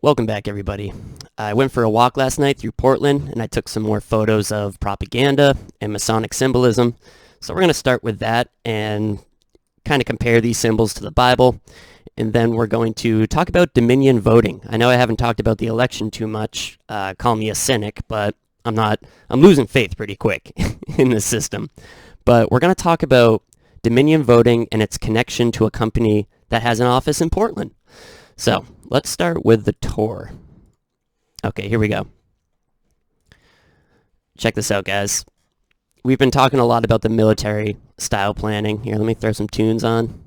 Welcome back, everybody. I went for a walk last night through Portland, and I took some more photos of propaganda and Masonic symbolism. So we're going to start with that and kind of compare these symbols to the Bible. And then we're going to talk about Dominion voting. I know I haven't talked about the election too much. Call me a cynic, but I'm losing faith pretty quick in this system. But we're going to talk about Dominion voting and its connection to a company that has an office in Portland. So let's start with the tour. Okay, here we go. Check this out, guys. We've been talking a lot about the military style planning. Here, let me throw some tunes on.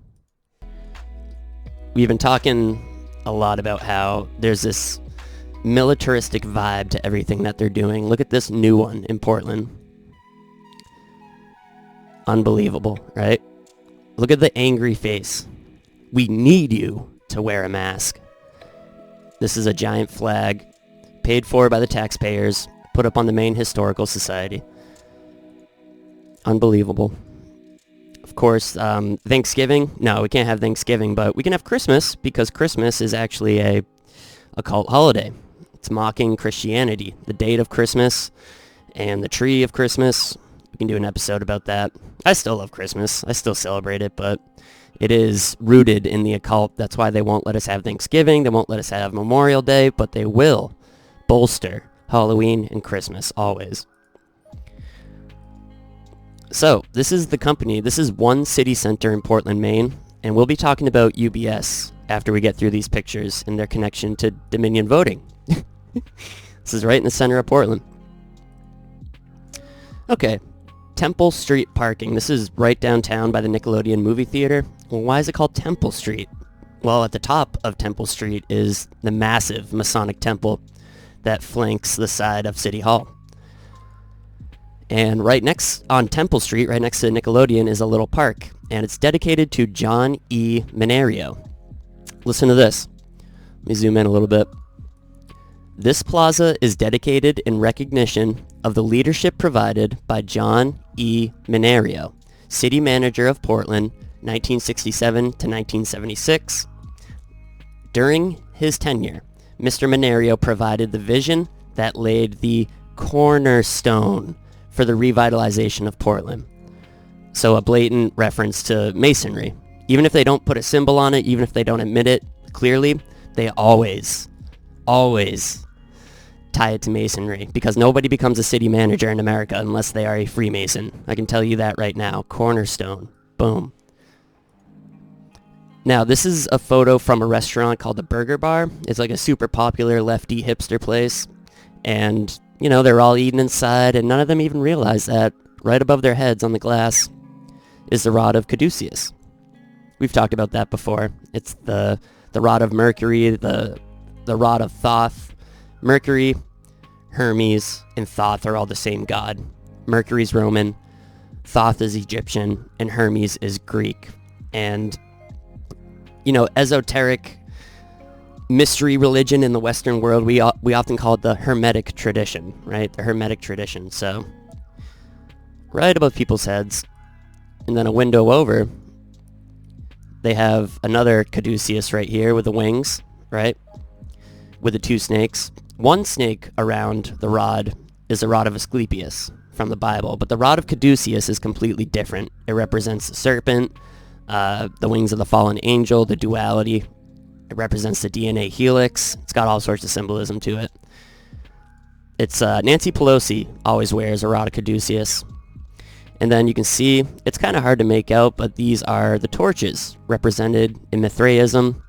We've been talking a lot about how there's this militaristic vibe to everything that they're doing. Look at this new one in Portland. Unbelievable, right? Look at the angry face. We need you to wear a mask. This is a giant flag paid for by the taxpayers, put up on the Maine Historical Society. Unbelievable. Of course, Thanksgiving. No, we can't have Thanksgiving, but we can have Christmas because Christmas is actually a cult holiday. It's mocking Christianity, the date of Christmas and the tree of Christmas. We can do an episode about that. I still love Christmas. I still celebrate it, but it is rooted in the occult. That's why they won't let us have Thanksgiving. They won't let us have Memorial Day, but they will bolster Halloween and Christmas always. So this is the company. This is One City Center in Portland, Maine, and we'll be talking about UBS after we get through these pictures and their connection to Dominion voting. This is right in the center of Portland. Okay. Temple Street parking. This is right downtown by the Nickelodeon movie theater. Well, why is it called Temple Street? Well, at the top of Temple Street is the massive Masonic temple that flanks the side of City Hall. And right next on Temple Street, right next to Nickelodeon, is a little park, and it's dedicated to John E. Minario. Listen to this. Let me zoom in a little bit. This plaza is dedicated in recognition of the leadership provided by John E. Minario, city manager of Portland, 1967 to 1976. During his tenure, Mr. Minario provided the vision that laid the cornerstone for the revitalization of Portland. So a blatant reference to Masonry. Even if they don't put a symbol on it, even if they don't admit it clearly, they always tie it to Masonry, because nobody becomes a city manager in America unless they are a Freemason. I can tell you that right now. Cornerstone. Boom. Now, this is a photo from a restaurant called the Burger Bar. It's like a super popular lefty hipster place. And, you know, they're all eating inside, and none of them even realize that right above their heads on the glass is the rod of Caduceus. We've talked about that before. It's the rod of Mercury, the rod of Thoth. Mercury, Hermes, and Thoth are all the same god. Mercury's Roman, Thoth is Egyptian, and Hermes is Greek. And, you know, esoteric mystery religion in the Western world, we often call it the Hermetic tradition, right? The Hermetic tradition. So, right above people's heads, and then a window over, they have another Caduceus right here with the wings, right? With the two snakes. One snake around the rod is the rod of Asclepius from the Bible, but the rod of Caduceus is completely different. It represents the serpent, the wings of the fallen angel, the duality. It represents the DNA helix. It's got all sorts of symbolism to it. It's Nancy Pelosi always wears a rod of Caduceus. And then you can see, it's kind of hard to make out, but these are the torches represented in Mithraism,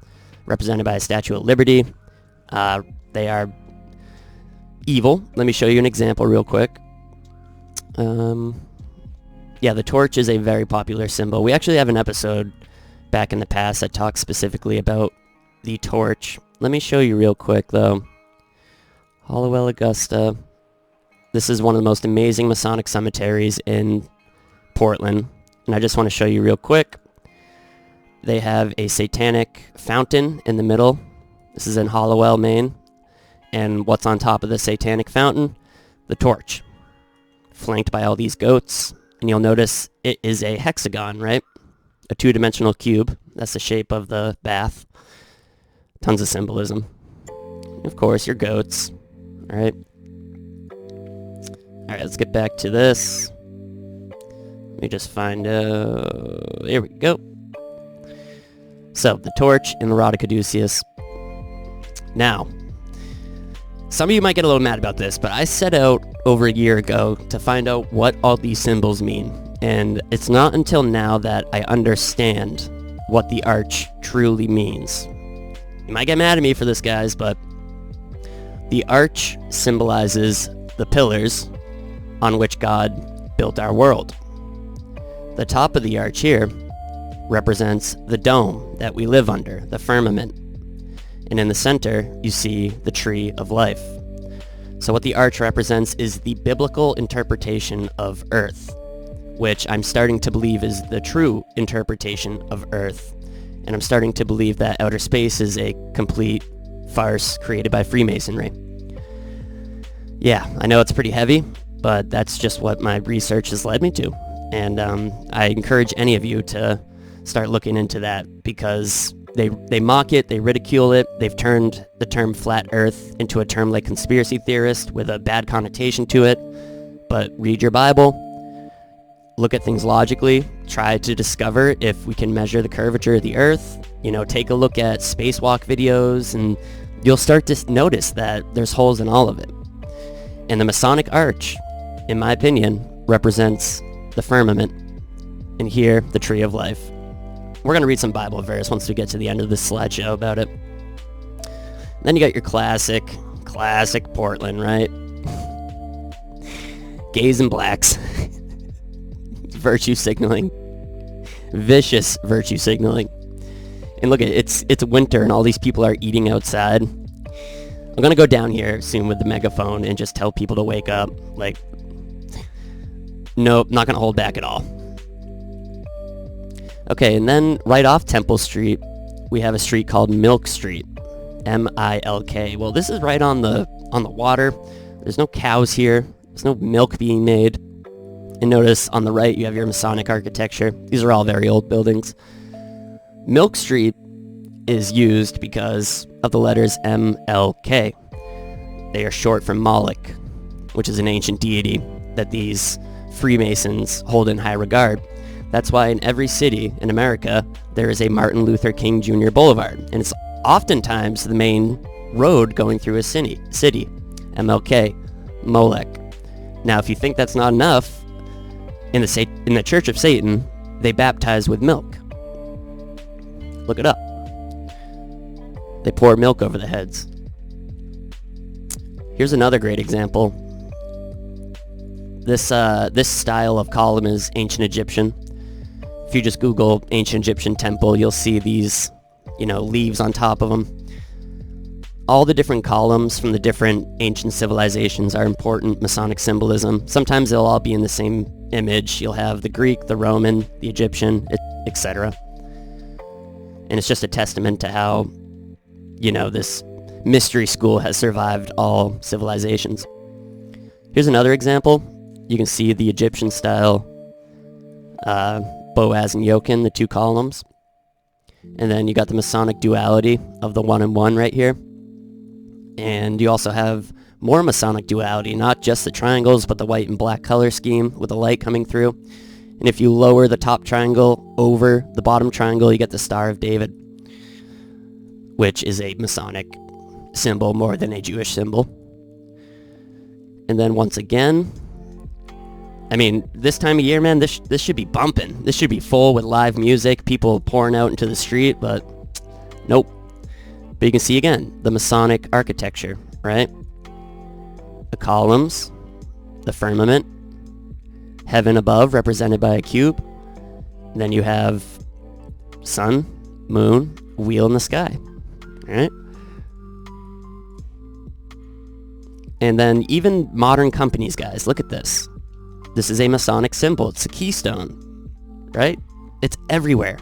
represented by a Statue of Liberty. They are evil. Let me show you an example real quick. Yeah, the torch is a very popular symbol. We actually have an episode back in the past that talks specifically about the torch. Let me show you real quick, though. Hollowell, Augusta. This is one of the most amazing Masonic cemeteries in Portland, and I just want to show you real quick. They have a satanic fountain in the middle. This is in Hollowell, Maine. And what's on top of the satanic fountain? The torch, flanked by all these goats. And you'll notice it is a hexagon, right? A two-dimensional cube. That's the shape of the bath. Tons of symbolism. of course, your goats. All right. All right, let's get back to this. Let me just find out. There we go. So, the torch and the rod of caduceus. Now, some of you might get a little mad about this, but I set out over a year ago to find out what all these symbols mean. And it's not until now that I understand what the arch truly means. You might get mad at me for this, guys, but the arch symbolizes the pillars on which God built our world. The top of the arch here represents the dome that we live under, the firmament. And in the center, you see the tree of life. So what the arch represents is the biblical interpretation of Earth, which I'm starting to believe is the true interpretation of Earth. And I'm starting to believe that outer space is a complete farce created by Freemasonry. Yeah, I know it's pretty heavy, but that's just what my research has led me to. And I encourage any of you to start looking into that, because they mock it, they ridicule it, they've turned the term flat earth into a term like conspiracy theorist with a bad connotation to it. But read your Bible, look at things logically, try to discover if we can measure the curvature of the earth, take a look at spacewalk videos, and you'll start to notice that there's holes in all of it. And the Masonic arch, in my opinion, represents the firmament, and here, the tree of life. We're going to read some Bible verse once we get to the end of this slideshow about it. Then you got your classic Portland, right? Gays and blacks. Virtue signaling. Vicious virtue signaling. And look at it, it's winter and all these people are eating outside. I'm going to go down here soon with the megaphone and just tell people to wake up. Nope, not going to hold back at all. Okay, and then right off Temple Street, we have a street called Milk Street. M-I-L-K. Well, this is right on the water. There's no cows here. There's no milk being made. And notice on the right, you have your Masonic architecture. These are all very old buildings. Milk Street is used because of the letters M-L-K. They are short for Moloch, which is an ancient deity that these Freemasons hold in high regard. That's why in every city in America, there is a Martin Luther King Jr. Boulevard. And it's oftentimes the main road going through a city. MLK, Molech. Now, if you think that's not enough, in the Church of Satan, they baptize with milk. Look it up. They pour milk over the heads. Here's another great example. This style of column is ancient Egyptian. If you just Google ancient Egyptian temple, you'll see these, leaves on top of them. All the different columns from the different ancient civilizations are important Masonic symbolism. Sometimes they'll all be in the same image. You'll have the Greek, the Roman, the Egyptian, etc. And it's just a testament to how, this mystery school has survived all civilizations. Here's another example. You can see the Egyptian style Boaz and Jochin, the two columns. And then you got the Masonic duality of the 1 and 1 right here. And you also have more Masonic duality, not just the triangles, but the white and black color scheme with the light coming through. And if you lower the top triangle over the bottom triangle, you get the Star of David, which is a Masonic symbol more than a Jewish symbol. And then once again, this time of year, man, this should be bumping. This should be full with live music, people pouring out into the street, but nope. But you can see again, the Masonic architecture, right? The columns, the firmament, heaven above represented by a cube. And then you have sun, moon, wheel in the sky, right? And then even modern companies, guys, look at this. This is a Masonic symbol. It's a keystone, right? It's everywhere.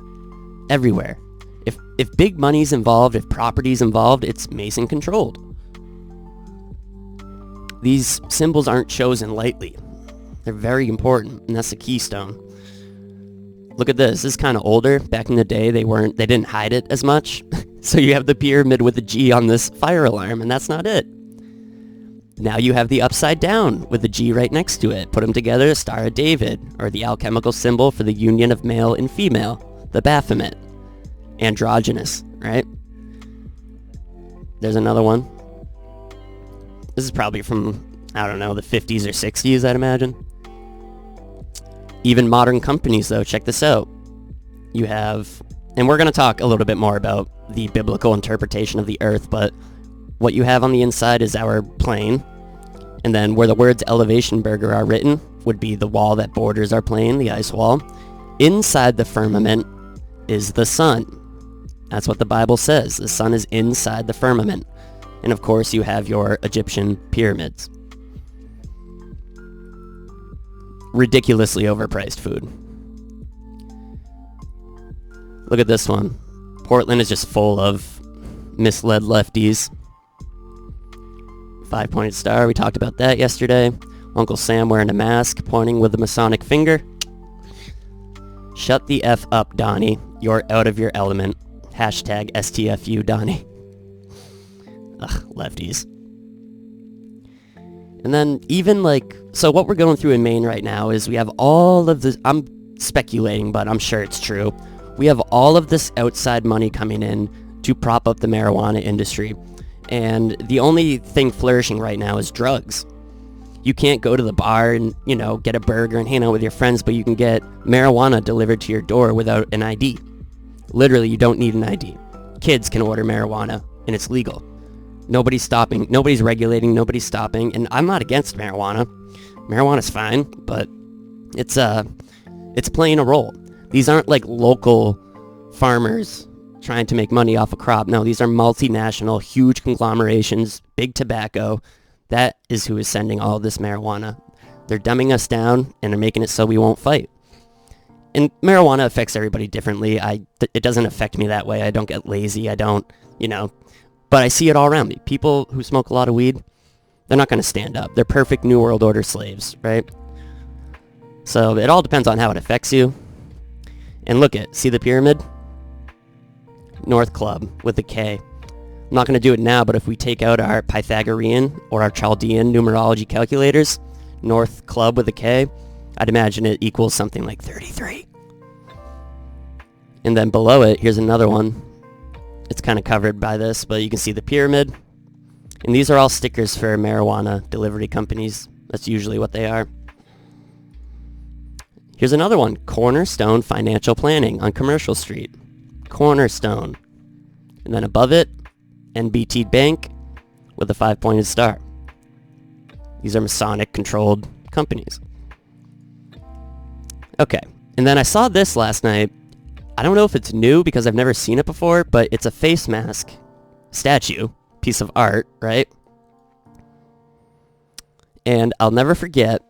Everywhere. If big money's involved, if property's involved, it's Mason controlled. These symbols aren't chosen lightly. They're very important, and that's the keystone. Look at this. This is kind of older. Back in the day, they didn't hide it as much. So you have the pyramid with the G on this fire alarm, and that's not it. Now you have the upside down with the G right next to it. Put them together, Star of David, or the alchemical symbol for the union of male and female, the Baphomet. Androgynous, right? There's another one. This is probably from, I don't know, the 50s or 60s, I'd imagine. Even modern companies, though, check this out. You have, and we're going to talk a little bit more about the biblical interpretation of the earth, but what you have on the inside is our plane, and then where the words elevation burger are written would be the wall that borders our plane, the ice wall. Inside the firmament is the sun. That's what the Bible says. The sun is inside the firmament. And of course you have your Egyptian pyramids. Ridiculously overpriced food. Look at this one. Portland is just full of misled lefties. 5-pointed star, we talked about that yesterday. Uncle Sam wearing a mask, pointing with the Masonic finger. Shut the F up, Donnie. You're out of your element. Hashtag STFU, Donnie. Ugh, lefties. And then even so what we're going through in Maine right now is we have all of this, I'm speculating, but I'm sure it's true. We have all of this outside money coming in to prop up the marijuana industry. And the only thing flourishing right now is drugs. You can't go to the bar and, get a burger and hang out with your friends, but you can get marijuana delivered to your door without an ID. Literally, you don't need an ID. Kids can order marijuana, and it's legal. Nobody's stopping. Nobody's regulating. Nobody's stopping. And I'm not against marijuana. Marijuana's fine, but it's playing a role. These aren't like local farmers trying to make money off a crop. No, these are multinational, huge conglomerations, big tobacco. That is who is sending all of this marijuana. They're dumbing us down, and they're making it so we won't fight. And marijuana affects everybody differently. It doesn't affect me that way. I don't get lazy. I don't, but I see it all around me. People who smoke a lot of weed, they're not going to stand up. They're perfect New World Order slaves, right? So it all depends on how it affects you. And look see the pyramid? North Club with a K. I'm not going to do it now, but if we take out our Pythagorean or our Chaldean numerology calculators, North Club with a K, I'd imagine it equals something like 33. And then below it, here's another one. It's kind of covered by this, but you can see the pyramid. And these are all stickers for marijuana delivery companies. That's usually what they are. Here's another one. Cornerstone Financial Planning on Commercial Street. Cornerstone. And then above it, NBT Bank with a 5-pointed star. These are Masonic controlled companies. Okay, and then I saw this last night. I don't know if it's new because I've never seen it before, but it's a face mask statue, piece of art, right? And I'll never forget,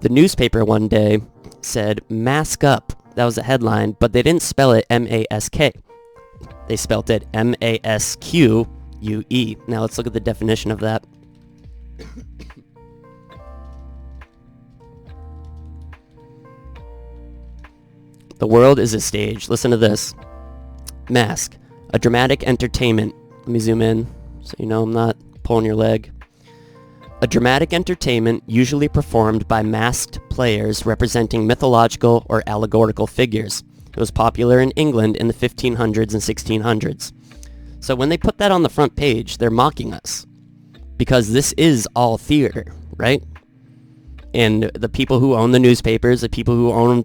the newspaper one day said, "Mask up." That was the headline, but they didn't spell it M-A-S-K. They spelled it M-A-S-Q-U-E. Now let's look at the definition of that. The world is a stage. Listen to this. Mask. A dramatic entertainment. Let me zoom in so you know I'm not pulling your leg. A dramatic entertainment usually performed by masked players representing mythological or allegorical figures. It was popular in England in the 1500s and 1600s. So when they put that on the front page, they're mocking us. Because this is all theater, right? And the people who own the newspapers, the people who own,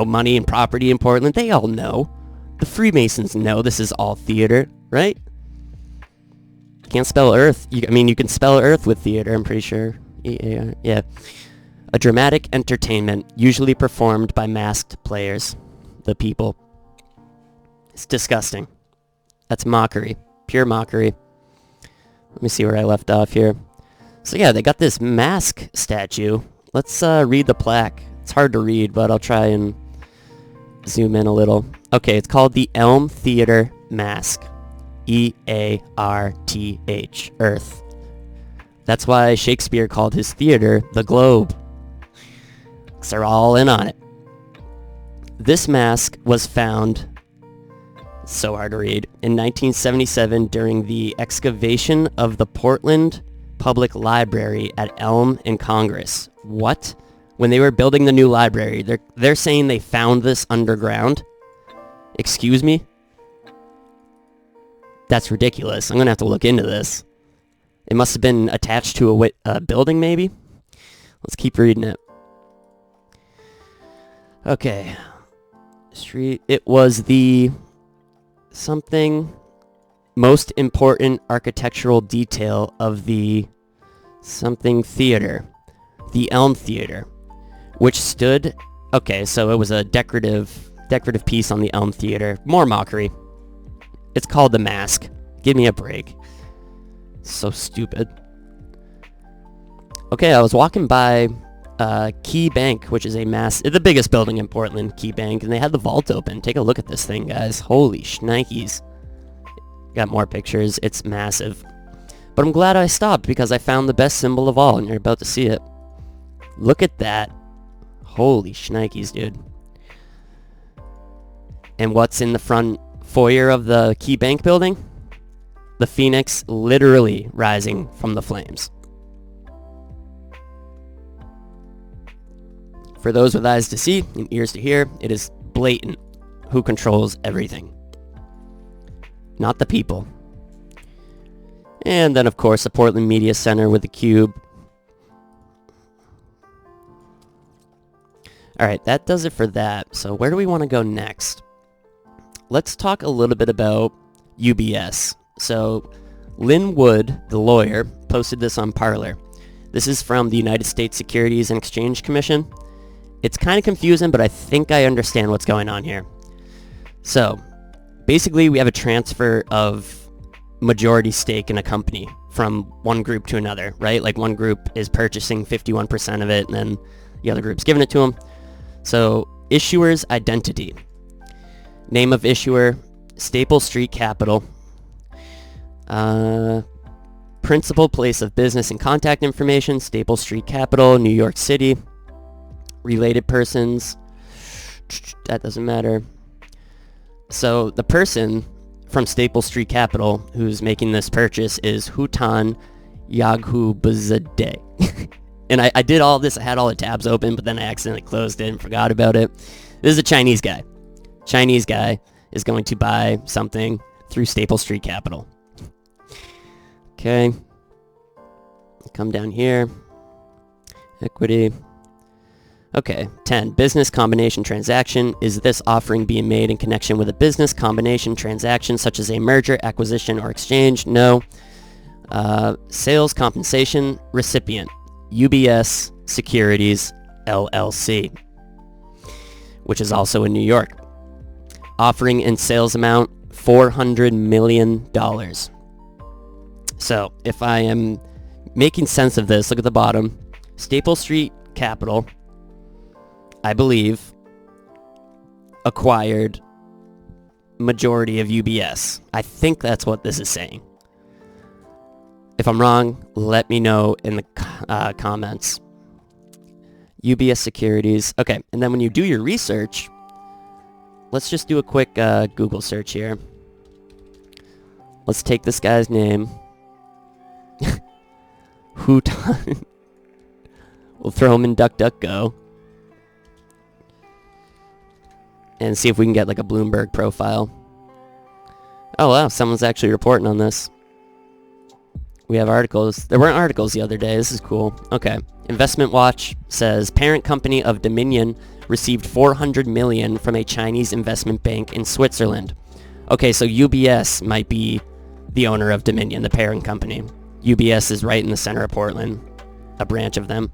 money and property in Portland, they all know. The Freemasons know this is all theater, right? Can't spell Earth. You can spell Earth with theater, I'm pretty sure. E-A-R, yeah. A dramatic entertainment, usually performed by masked players. The people. It's disgusting. That's mockery. Pure mockery. Let me see where I left off here. So yeah, they got this mask statue. Let's read the plaque. It's hard to read, but I'll try and zoom in a little. Okay, it's called the Elm Theater Mask. E-A-R-T-H. Earth. That's why Shakespeare called his theater the Globe. 'Cause they're all in on it. This mask was found, So hard to read. In 1977, during the excavation of the Portland Public Library at Elm and Congress. What? When they were building the new library, they're saying they found this underground? Excuse me? That's ridiculous. I'm going to have to look into this. It must have been attached to a building, maybe? Let's keep reading it. Okay. Street. It was the something most important architectural detail of the something theater. The Elm Theater. Which stood... Okay, so it was a decorative piece on the Elm Theater. More mockery. It's called The Mask. Give me a break. So stupid. Okay, I was walking by Key Bank, which is the biggest building in Portland, Key Bank, and they had the vault open. Take a look at this thing, guys. Holy shnikes. Got more pictures. It's massive. But I'm glad I stopped because I found the best symbol of all, and you're about to see it. Look at that. Holy shnikes, dude. And what's in the front foyer of the Key Bank building? The phoenix literally rising from the flames. For those with eyes to see and ears to hear, it is blatant who controls everything. Not the people. And then, of course, the Portland Media Center with the cube. Alright, that does it for that. So where do we want to go next? Let's talk a little bit about UBS. So Lynn Wood, the lawyer, posted this on Parler. This is from the United States Securities and Exchange Commission. It's kind of confusing, but I think I understand what's going on here. So basically, we have a transfer of majority stake in a company from one group to another, right? Like one group is purchasing 51% of it, and then the other group's giving it to them. So issuer's identity. Name of issuer, Staple Street Capital. Principal place of business and contact information, Staple Street Capital, New York City. Related persons, that doesn't matter. So the person from Staple Street Capital who's making this purchase is Hutan Yaghubzadeh. And I did all this, I had all the tabs open, but then I accidentally closed it and forgot about it. This is a Chinese guy. Chinese guy is going to buy something through Staple Street Capital. Okay. Come down here. Equity. Okay, 10. Business combination transaction. Is this offering being made in connection with a business combination transaction such as a merger, acquisition, or exchange? No. Sales compensation recipient. UBS Securities, LLC, which is also in New York. Offering and sales amount, $400 million. So, if I am making sense of this, look at the bottom. Staple Street Capital, I believe, acquired majority of UBS. I think that's what this is saying. If I'm wrong, let me know in the comments. UBS Securities. Okay, and then when you do your research, let's just do a quick Google search here. Let's take this guy's name. Hutan. We'll throw him in DuckDuckGo. And see if we can get like a Bloomberg profile. Oh wow, someone's actually reporting on this. We have articles. There weren't articles the other day. This is cool. Okay. Investment Watch says parent company of Dominion received $400 million from a Chinese investment bank in Switzerland. Okay, so UBS might be the owner of Dominion, the parent company. UBS is right in the center of Portland, a branch of them.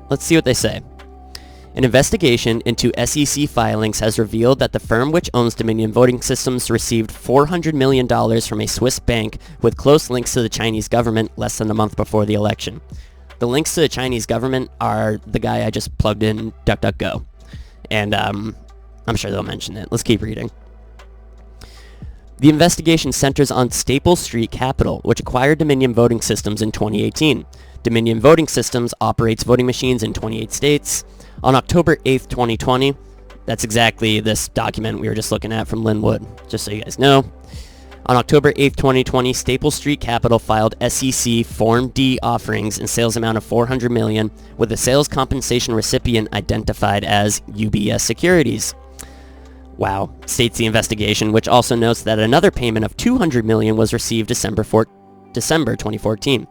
Let's see what they say. An investigation into SEC filings has revealed that the firm which owns Dominion Voting Systems received $400 million from a Swiss bank with close links to the Chinese government less than a month before the election. The links to the Chinese government are the guy I just plugged in DuckDuckGo. And I'm sure they'll mention it. Let's keep reading. The investigation centers on Staple Street Capital, which acquired Dominion Voting Systems in 2018. Dominion Voting Systems operates voting machines in 28 states. On October 8th, 2020, that's exactly this document we were just looking at from Linwood, just so you guys know. On October 8th, 2020, Staple Street Capital filed SEC Form D offerings and sales amount of $400 million, with the sales compensation recipient identified as UBS Securities. Wow, states the investigation, which also notes that another payment of $200 million was received December 2014.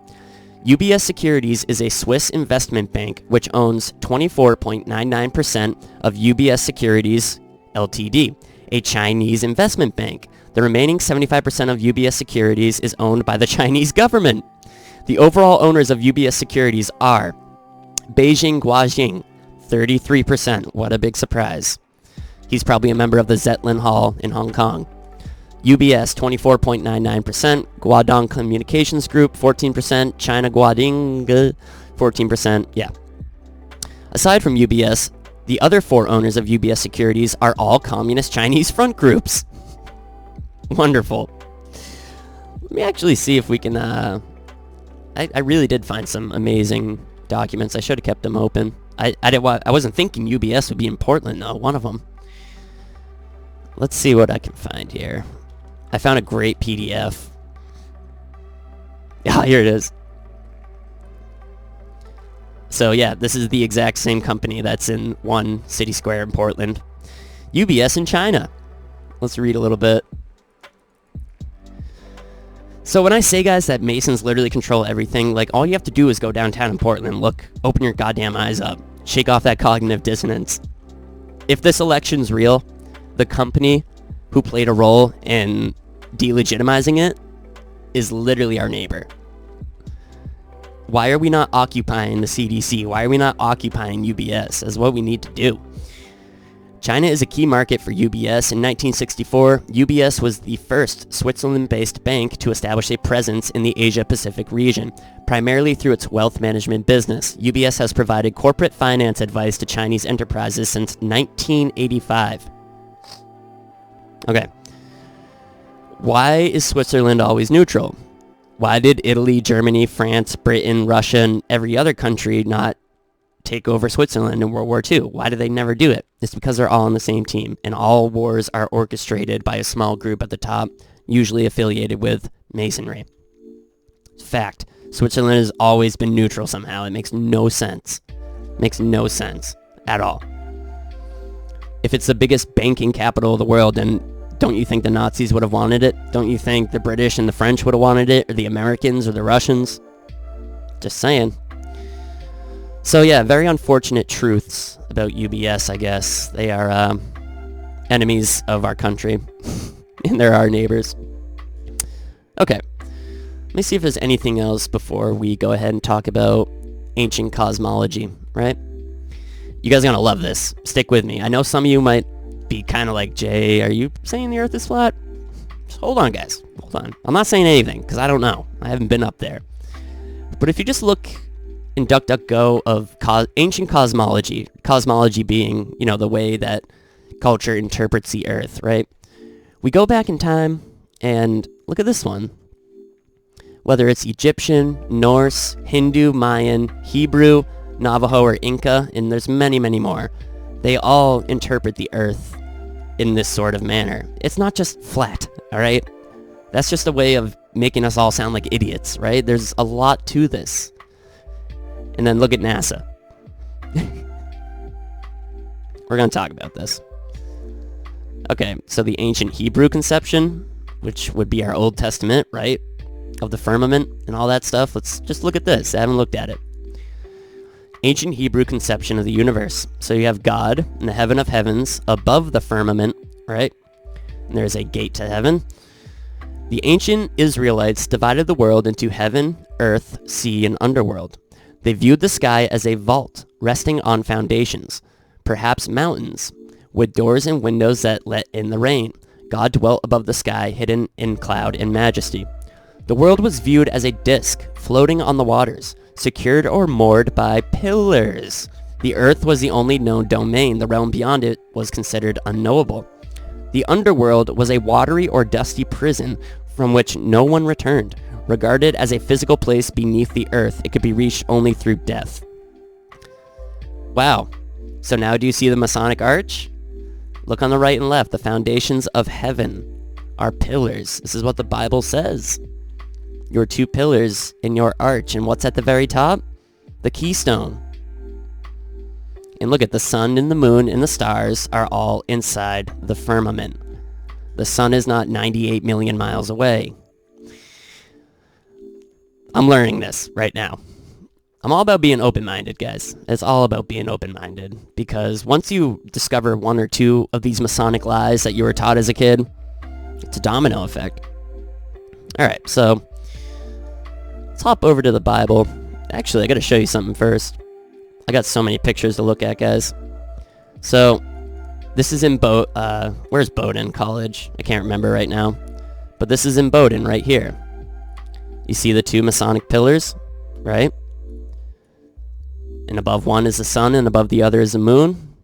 UBS Securities is a Swiss investment bank which owns 24.99% of UBS Securities Ltd., a Chinese investment bank. The remaining 75% of UBS Securities is owned by the Chinese government. The overall owners of UBS Securities are Beijing Guoxing, 33%. What a big surprise. He's probably a member of the Zetlin Hall in Hong Kong. UBS, 24.99%. Guodong Communications Group, 14%. China Guoding, 14%. Yeah. Aside from UBS, the other four owners of UBS Securities are all Communist Chinese front groups. Wonderful. Let me actually see if we can... I really did find some amazing documents. I should have kept them open. I wasn't thinking UBS would be in Portland, though. One of them. Let's see what I can find here. I found a great PDF. Yeah, here it is. So yeah, this is the exact same company that's in one city square in Portland. UBS in China. Let's read a little bit. So when I say, guys, that Masons literally control everything, like, all you have to do is go downtown in Portland, look, open your goddamn eyes up, shake off that cognitive dissonance. If this election's real, the company who played a role in delegitimizing it is literally our neighbor. Why are we not occupying the CDC? Why are we not occupying UBS? That's what we need to do. China is a key market for UBS. In 1964, UBS was the first Switzerland-based bank to establish a presence in the Asia-Pacific region, primarily through its wealth management business. UBS has provided corporate finance advice to Chinese enterprises since 1985. Okay. Why is Switzerland always neutral? Why did Italy, Germany, France, Britain, Russia, and every other country not take over Switzerland in World War II? Why do they never do it? It's because they're all on the same team, and all wars are orchestrated by a small group at the top, usually affiliated with Masonry. Fact. Switzerland has always been neutral somehow. It makes no sense. Makes no sense at all. If it's the biggest banking capital of the world, then don't you think the Nazis would have wanted it? Don't you think the British and the French would have wanted it? Or the Americans or the Russians? Just saying. So yeah, very unfortunate truths about UBS, I guess. They are enemies of our country. And they're our neighbors. Okay. Let me see if there's anything else before we go ahead and talk about ancient cosmology, right? You guys are going to love this. Stick with me. I know some of you might be kind of like, Jay, are you saying the Earth is flat? Just hold on, guys. Hold on. I'm not saying anything, because I don't know. I haven't been up there. But if you just look in DuckDuckGo of ancient cosmology, cosmology being, you know, the way that culture interprets the Earth, right? We go back in time, and look at this one. Whether it's Egyptian, Norse, Hindu, Mayan, Hebrew, Navajo, or Inca, and there's many, many more, they all interpret the Earth in this sort of manner. It's not just flat, all right? That's just a way of making us all sound like idiots, right? There's a lot to this. And then look at NASA. We're going to talk about this. Okay, so the ancient Hebrew conception, which would be our Old Testament, right? Of the firmament and all that stuff. Let's just look at this. I haven't looked at it. Ancient Hebrew conception of the universe. So you have God in the heaven of heavens above the firmament, right? And there's a gate to heaven. The ancient Israelites divided the world into heaven, earth, sea, and underworld. They viewed the sky as a vault resting on foundations, perhaps mountains, with doors and windows that let in the rain. God dwelt above the sky, hidden in cloud and majesty. The world was viewed as a disk floating on the waters, secured or moored by pillars. The earth was the only known domain. The realm beyond it was considered unknowable. The underworld was a watery or dusty prison from which no one returned. Regarded as a physical place beneath the earth, it could be reached only through death. Wow. So now do you see the Masonic arch? Look on the right and left. The foundations of heaven are pillars. This is what the Bible says. Your two pillars in your arch. And what's at the very top? The keystone. And look at the sun and the moon and the stars are all inside the firmament. The sun is not 98 million miles away. I'm learning this right now. I'm all about being open-minded, guys. It's all about being open-minded. Because once you discover one or two of these Masonic lies that you were taught as a kid, it's a domino effect. Alright, so let's hop over to the Bible. Actually, I gotta show you something first. I got so many pictures to look at, guys. So, this is in where's Bowdoin College? I can't remember right now. But this is in Bowdoin, right here. You see the two Masonic pillars, right? And above one is the sun, and above the other is the moon.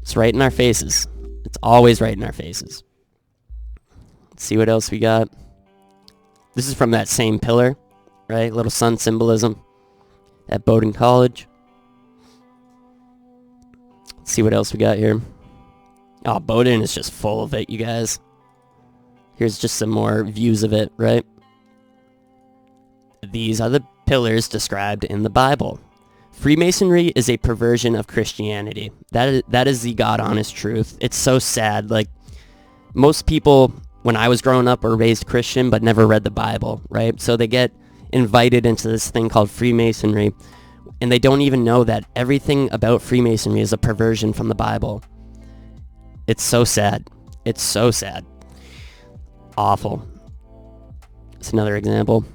It's right in our faces. It's always right in our faces. Let's see what else we got. This is from that same pillar, right? Little sun symbolism at Bowdoin College. Let's see what else we got here. Oh, Bowdoin is just full of it, you guys. Here's just some more views of it, right? These are the pillars described in the Bible. Freemasonry is a perversion of Christianity. That is the God-honest truth. It's so sad. Like, most people, when I was growing up, were raised Christian but never read the Bible, right? So they get invited into this thing called Freemasonry, and they don't even know that everything about Freemasonry is a perversion from the Bible. It's so sad. It's so sad. Awful. It's another example.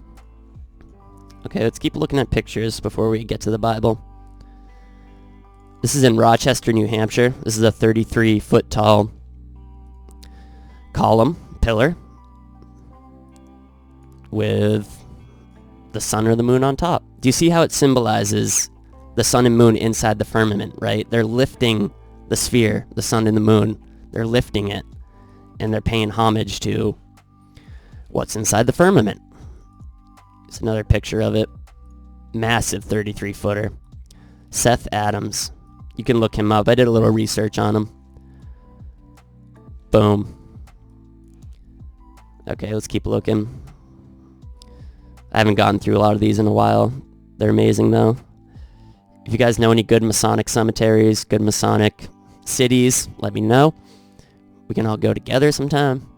Okay, let's keep looking at pictures before we get to the Bible. This is in Rochester, New Hampshire. This is a 33-foot tall pillar with the sun or the moon on top. Do you see how it symbolizes the sun and moon inside the firmament, right? They're lifting the sphere, the sun and the moon. They're lifting it, and they're paying homage to what's inside the firmament. It's another picture of it. Massive 33-footer. Seth Adams. You can look him up. I did a little research on him. Boom. Okay, let's keep looking. I haven't gotten through a lot of these in a while. They're amazing, though. If you guys know any good Masonic cemeteries, good Masonic cities, let me know. We can all go together sometime.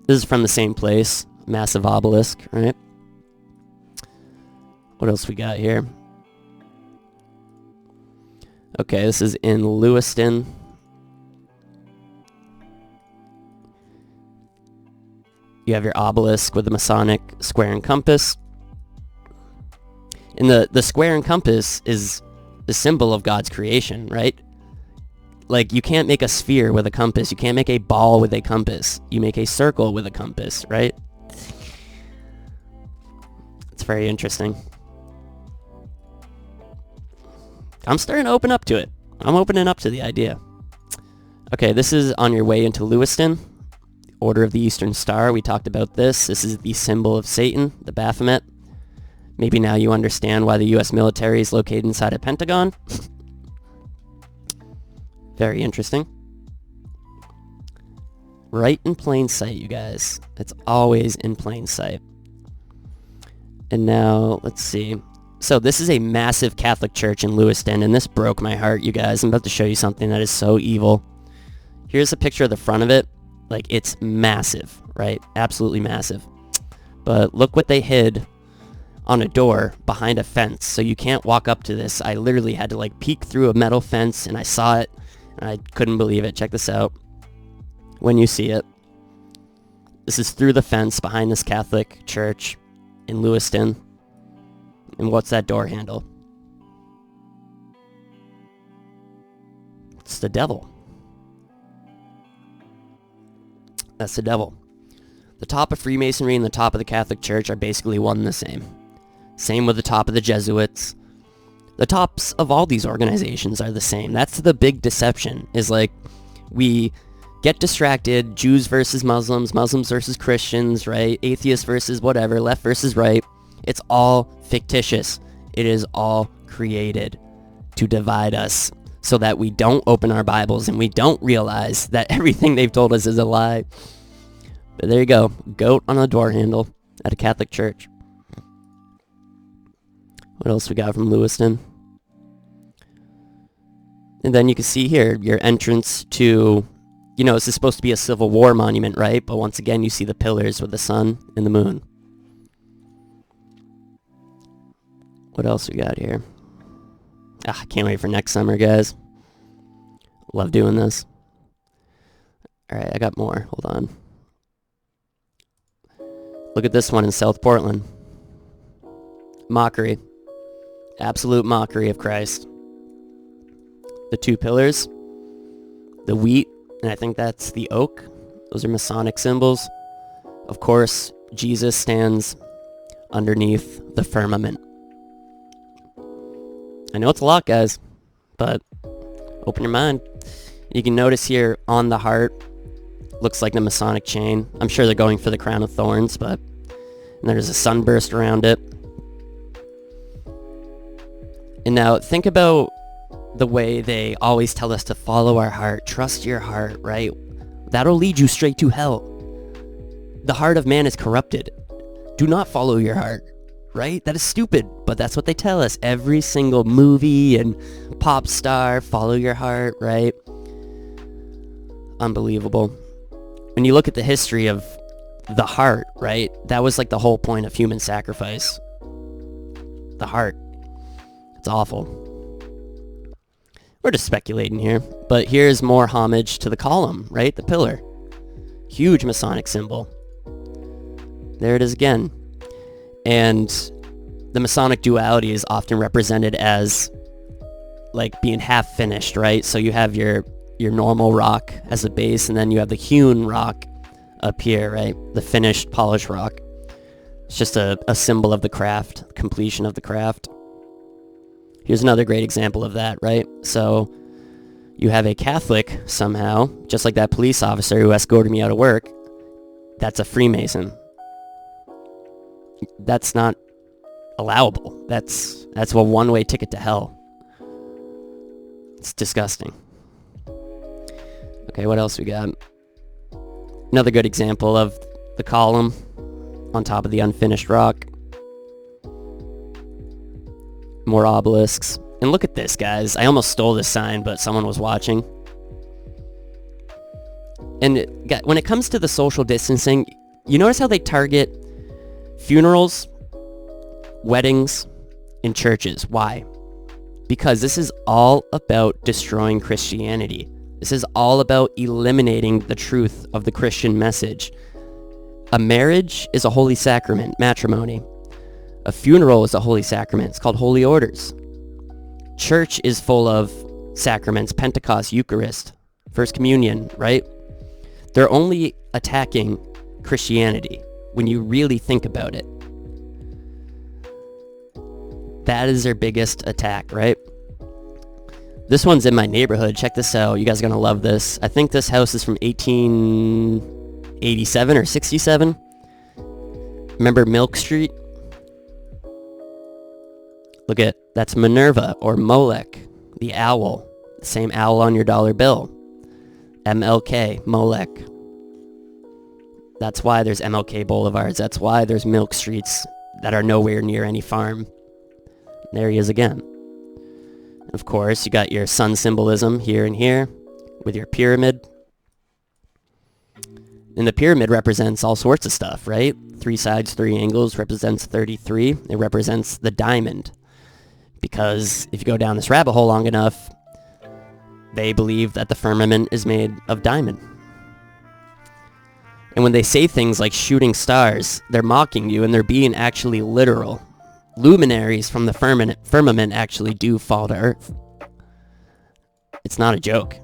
This is from the same place. Massive obelisk, right? What else we got here? Okay, this is in Lewiston. You have your obelisk with the Masonic square and compass. And the square and compass is the symbol of God's creation, right? Like, you can't make a sphere with a compass. You can't make a ball with a compass. You make a circle with a compass, right? It's very interesting. I'm starting to open up to it. I'm opening up to the idea. Okay, this is on your way into Lewiston. Order of the Eastern Star. We talked about this. This is the symbol of Satan, the Baphomet. Maybe now you understand why the U.S. military is located inside a Pentagon. Very interesting. Right in plain sight, you guys. It's always in plain sight. And now, let's see. So this is a massive Catholic church in Lewiston, and this broke my heart, you guys. I'm about to show you something that is so evil. Here's a picture of the front of it. Like, it's massive, right? Absolutely massive. But look what they hid on a door behind a fence, so you can't walk up to this. I literally had to, like, peek through a metal fence, and I saw it, and I couldn't believe it. Check this out. When you see it. This is through the fence behind this Catholic church in Lewiston. And what's that door handle? It's the devil. That's the devil. The top of Freemasonry and the top of the Catholic Church are basically one and the same. Same with the top of the Jesuits. The tops of all these organizations are the same. That's the big deception, is like, we get distracted, Jews versus Muslims, Muslims versus Christians, right? Atheists versus whatever, left versus right. It's all fictitious. It is all created to divide us so that we don't open our Bibles and we don't realize that everything they've told us is a lie. But there you go. Goat on a door handle at a Catholic church. What else we got from Lewiston? And then you can see here your entrance to, this is supposed to be a Civil War monument, right? But once again, you see the pillars with the sun and the moon. What else we got here? I can't wait for next summer, guys. Love doing this. All right, I got more. Hold on. Look at this one in South Portland. Mockery. Absolute mockery of Christ. The two pillars, the wheat, and I think that's the oak. Those are Masonic symbols. Of course, Jesus stands underneath the firmament. I know it's a lot, guys, but open your mind. You can notice here on the heart, looks like the Masonic chain. I'm sure they're going for the crown of thorns, but there's a sunburst around it. And now think about the way they always tell us to follow our heart, trust your heart, right? That'll lead you straight to hell. The heart of man is corrupted. Do not follow your heart, right? That is stupid, but that's what they tell us. Every single movie and pop star, follow your heart, right? Unbelievable. When you look at the history of the heart, right? That was like the whole point of human sacrifice. The heart. It's awful. We're just speculating here, but here's more homage to the column, right? The pillar. Huge Masonic symbol. There it is again. And the Masonic duality is often represented as like being half finished, right? So you have your normal rock as a base, and then you have the hewn rock up here, right? The finished, polished rock. It's just a symbol of the craft, completion of the craft. Here's another great example of that, right? So you have a Catholic somehow, just like that police officer who escorted me out of work. That's a Freemason. That's not allowable. That's a one-way ticket to hell. It's disgusting. Okay, what else we got? Another good example of the column on top of the unfinished rock. More obelisks. And look at this, guys. I almost stole this sign, but someone was watching. And when it comes to the social distancing, you notice how they target funerals, weddings, and churches. Why? Because this is all about destroying Christianity. This is all about eliminating the truth of the Christian message. A marriage is a holy sacrament, matrimony. A funeral is a holy sacrament. It's called holy orders. Church is full of sacraments, Pentecost, Eucharist, First Communion, right? They're only attacking Christianity when you really think about it. That is their biggest attack, right? This one's in my neighborhood. Check this out. You guys are going to love this. I think this house is from 1887 or 67. Remember Milk Street? Look at, that's Minerva or Molech, the owl. The same owl on your dollar bill. MLK, Molech. That's why there's MLK boulevards. That's why there's milk streets that are nowhere near any farm. There he is again. Of course, you got your sun symbolism here and here with your pyramid. And the pyramid represents all sorts of stuff, right? 3 sides, 3 angles represents 33. It represents the diamond. Because if you go down this rabbit hole long enough, they believe that the firmament is made of diamond. And when they say things like shooting stars, they're mocking you and they're being actually literal. Luminaries from the firmament actually do fall to earth. It's not a joke.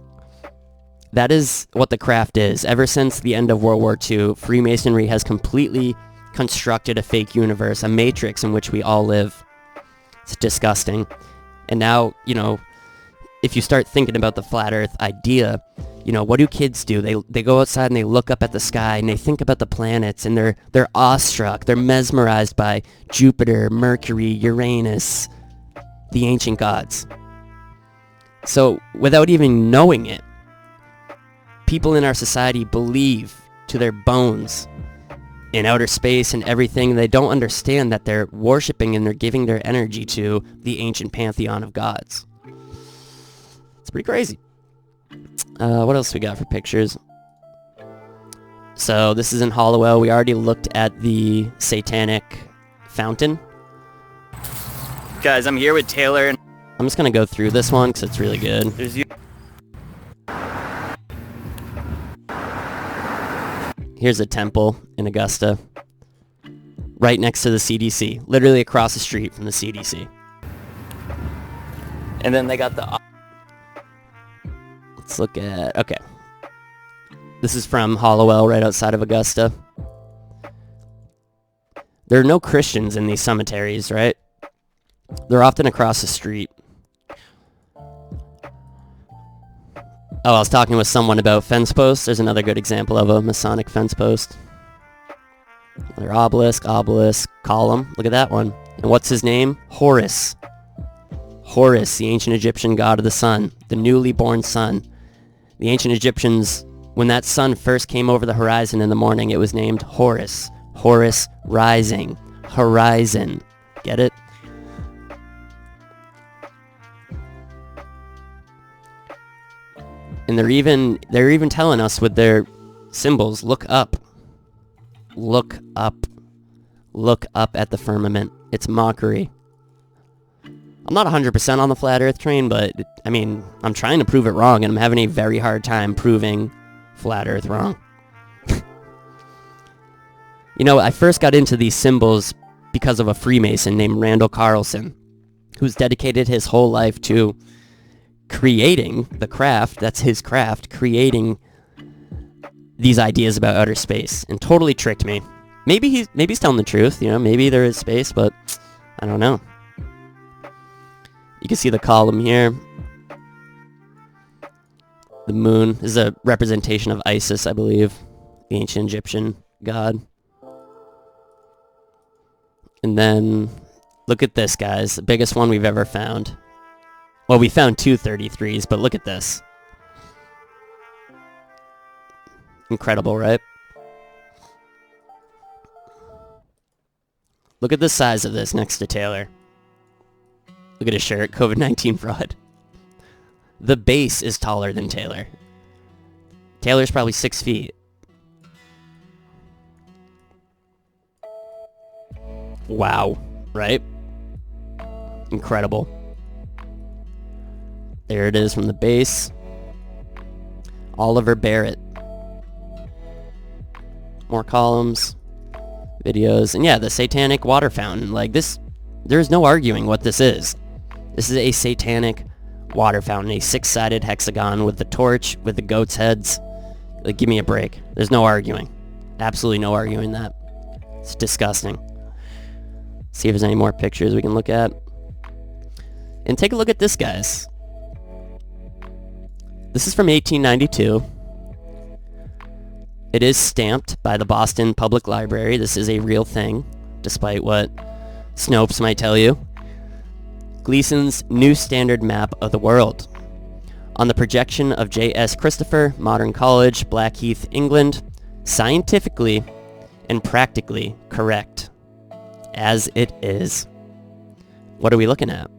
That is what the craft is. Ever since the end of World War II, Freemasonry has completely constructed a fake universe, a matrix in which we all live. It's disgusting. And now, if you start thinking about the flat earth idea, what do kids do? They go outside and they look up at the sky and they think about the planets and they're awestruck. They're mesmerized by Jupiter, Mercury, Uranus, the ancient gods. So without even knowing it, people in our society believe to their bones in outer space and everything. They don't understand that they're worshiping and they're giving their energy to the ancient pantheon of gods. It's pretty crazy. What else we got for pictures? So this is in Hollowell. We already looked at the satanic fountain. Guys, I'm here with Taylor. I'm just going to go through this one because it's really good. There's you. Here's a temple in Augusta. Right next to the CDC. Literally across the street from the CDC. And then they got the... Let's look at... Okay. This is from Hollowell, right outside of Augusta. There are no Christians in these cemeteries, right? They're often across the street. Oh, I was talking with someone about fence posts. There's another good example of a Masonic fence post. Another obelisk, column. Look at that one. And what's his name? Horus. Horus, the ancient Egyptian god of the sun. The newly born sun. The ancient Egyptians, when that sun first came over the horizon in the morning, it was named Horus. Horus rising. Horizon. Get it? And they're even telling us with their symbols, look up. Look up. Look up at the firmament. It's mockery. I'm not 100% on the flat earth train, but, I mean, I'm trying to prove it wrong, and I'm having a very hard time proving flat earth wrong. You know, I first got into these symbols because of a Freemason named Randall Carlson, who's dedicated his whole life to creating the craft, that's his craft, creating these ideas about outer space, and totally tricked me. Maybe he's telling the truth, you know, maybe there is space, but I don't know. You can see the column here. The moon is a representation of Isis, I believe, the ancient Egyptian god. And then, look at this, guys, the biggest one we've ever found. Well, we found two 33s, but look at this. Incredible, right? Look at the size of this next to Taylor. Look at his shirt, COVID-19 fraud. The base is taller than Taylor. Taylor's probably 6 feet. Wow, right? Incredible. There it is from the base. Oliver Barrett. More columns, videos, and yeah, the satanic water fountain. Like this, there's no arguing what this is. This is a satanic water fountain, a 6-sided hexagon with the torch, with the goat's heads. Like, give me a break. There's no arguing. Absolutely no arguing that. It's disgusting. See if there's any more pictures we can look at. And take a look at this, guys. This is from 1892. It is stamped by the Boston Public Library. This is a real thing, despite what Snopes might tell you. Gleason's New Standard Map of the World. On the projection of J.S. Christopher, Modern College, Blackheath, England. Scientifically and practically correct. As it is. What are we looking at?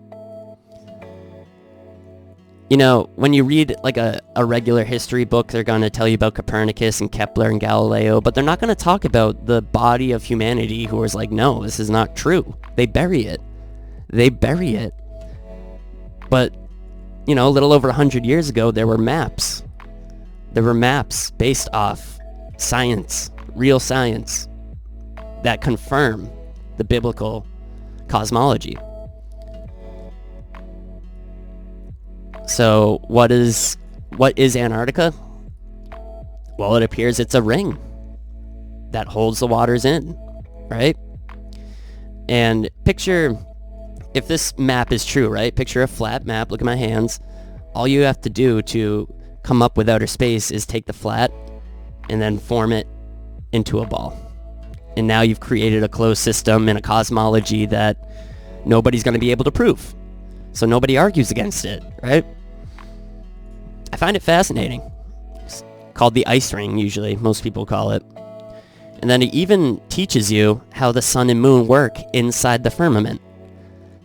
You know, when you read like a regular history book, they're going to tell you about Copernicus and Kepler and Galileo, but they're not going to talk about the body of humanity who was like, no, this is not true. They bury it. They bury it. But, you know, a little over 100 years ago, there were maps. There were maps based off science, real science, that confirm the biblical cosmology. So what is Antarctica? Well, it appears it's a ring that holds the waters in, right? And picture, if this map is true, right? Picture a flat map. Look at my hands. All you have to do to come up with outer space is take the flat and then form it into a ball. And now you've created a closed system and a cosmology that nobody's going to be able to prove. So nobody argues against it, right? I find it fascinating. It's called the ice ring, usually. Most people call it. And then it even teaches you how the sun and moon work inside the firmament.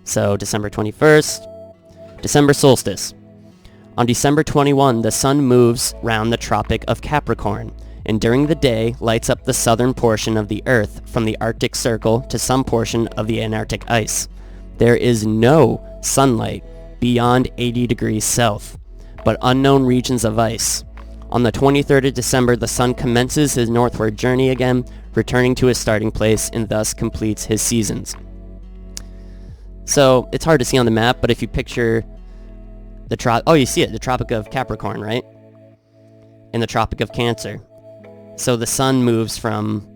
So December 21st, December solstice. On December 21, the sun moves round the Tropic of Capricorn, and during the day lights up the southern portion of the Earth from the Arctic Circle to some portion of the Antarctic ice. There is no sunlight beyond 80 degrees south, but unknown regions of ice. On the 23rd of December, the sun commences his northward journey again, returning to his starting place and thus completes his seasons. So it's hard to see on the map, but if you picture you see it, the Tropic of Capricorn, right? And the Tropic of Cancer. So the sun moves from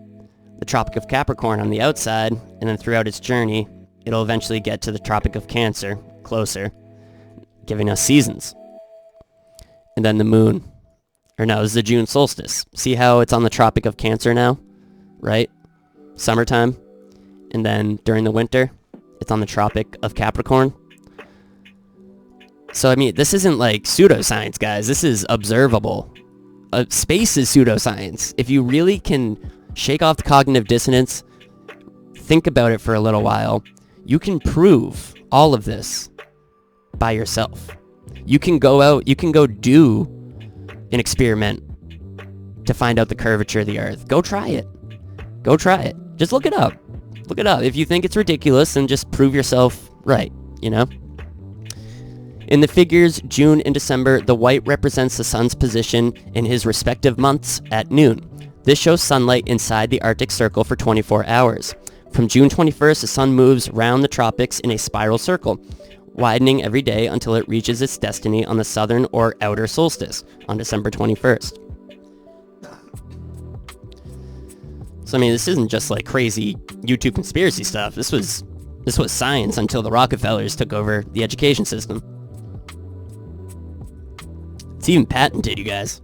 the Tropic of Capricorn on the outside, and then throughout its journey, it'll eventually get to the Tropic of Cancer, closer, giving us seasons. And then the moon. This is the June solstice. See how it's on the Tropic of Cancer now? Right? Summertime. And then during the winter, it's on the Tropic of Capricorn. So, this isn't like pseudoscience, guys. This is observable. Space is pseudoscience. If you really can shake off the cognitive dissonance, think about it for a little while, you can prove all of this by yourself. You can go out, you can go do an experiment to find out the curvature of the Earth. Go try it. Go try it. Just look it up. Look it up. If you think it's ridiculous, then just prove yourself right, In the figures, June and December, the white represents the sun's position in his respective months at noon. This shows sunlight inside the Arctic Circle for 24 hours. From June 21st, the sun moves round the tropics in a spiral circle, widening every day until it reaches its destiny on the southern or outer solstice on December 21st. So this isn't just like crazy YouTube conspiracy stuff. This was science until the Rockefellers took over the education system. It's even patented, you guys.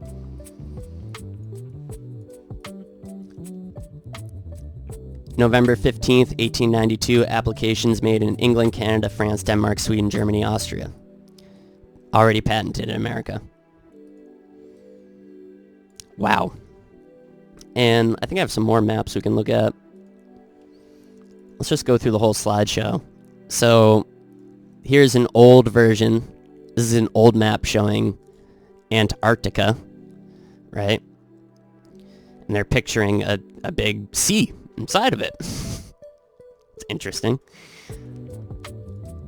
November 15th, 1892, applications made in England, Canada, France, Denmark, Sweden, Germany, Austria. Already patented in America. Wow. And I think I have some more maps we can look at. Let's just go through the whole slideshow. So here's an old version. This is an old map showing Antarctica, right? And they're picturing a big sea inside of it. It's interesting.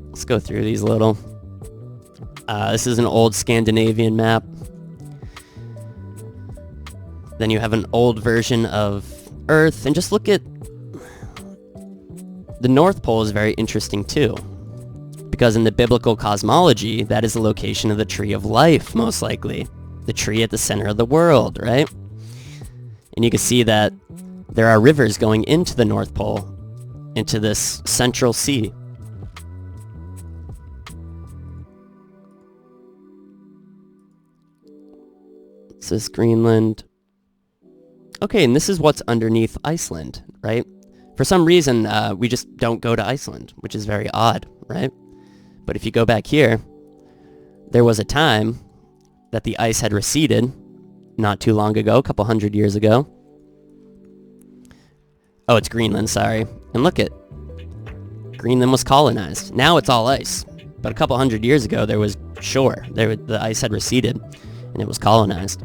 Let's go through these little. This is an old Scandinavian map. Then you have an old version of Earth, and just look at the North Pole is very interesting too, because in the biblical cosmology, that is the location of the tree of life, most likely. The tree at the center of the world, right? And you can see that there are rivers going into the North Pole, into this central sea. This is Greenland. Okay, and this is what's underneath Iceland, right? For some reason, we just don't go to Iceland, which is very odd, right? But if you go back here, there was a time that the ice had receded not too long ago, a couple hundred years ago. Oh, it's Greenland, sorry. And look at, Greenland was colonized. Now it's all ice. But a couple hundred years ago, there was shore. The ice had receded, and it was colonized.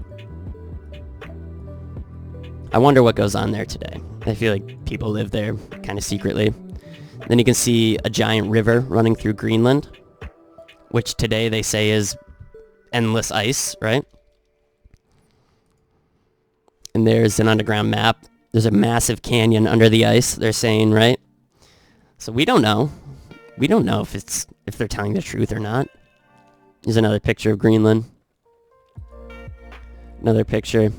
I wonder what goes on there today. I feel like people live there kind of secretly. Then you can see a giant river running through Greenland, which today they say is endless ice, right? And there's an underground map. There's a massive canyon under the ice, they're saying, right? So we don't know. We don't know if they're telling the truth or not. Here's another picture of Greenland. Another picture.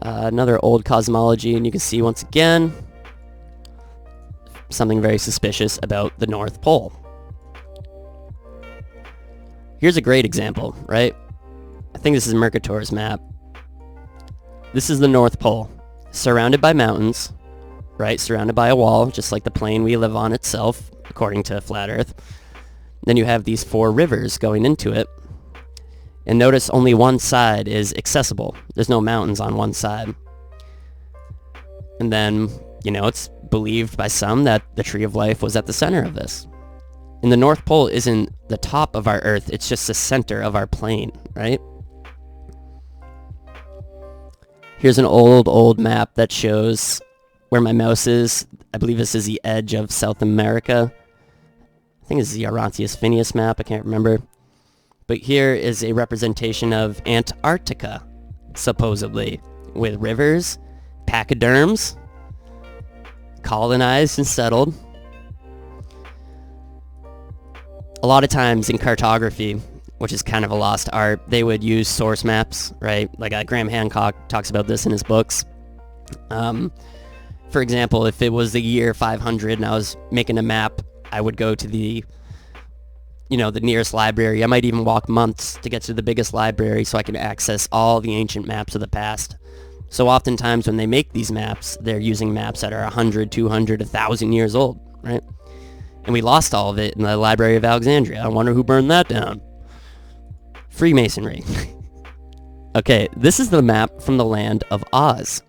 Another old cosmology, and you can see once again something very suspicious about the North Pole. Here's a great example, right? I think this is Mercator's map. This is the North Pole, surrounded by mountains, right? Surrounded by a wall, just like the plane we live on itself, according to Flat Earth. Then you have these 4 rivers going into it. And notice only one side is accessible. There's no mountains on one side. And then, it's believed by some that the Tree of Life was at the center of this. And the North Pole isn't the top of our Earth, it's just the center of our plane, right? Here's an old map that shows where my mouse is. I believe this is the edge of South America. I think it's the Orontius Phineas map, I can't remember. But here is a representation of Antarctica, supposedly, with rivers, pachyderms, colonized and settled. A lot of times in cartography, which is kind of a lost art, they would use source maps, right? Like Graham Hancock talks about this in his books. For example, if it was the year 500 and I was making a map, I would go to the nearest library. I might even walk months to get to the biggest library so I can access all the ancient maps of the past. So oftentimes when they make these maps, they're using maps that are 100, 200, 1,000 years old, right? And we lost all of it in the Library of Alexandria. I wonder who burned that down. Freemasonry. Okay, this is the map from the land of Oz.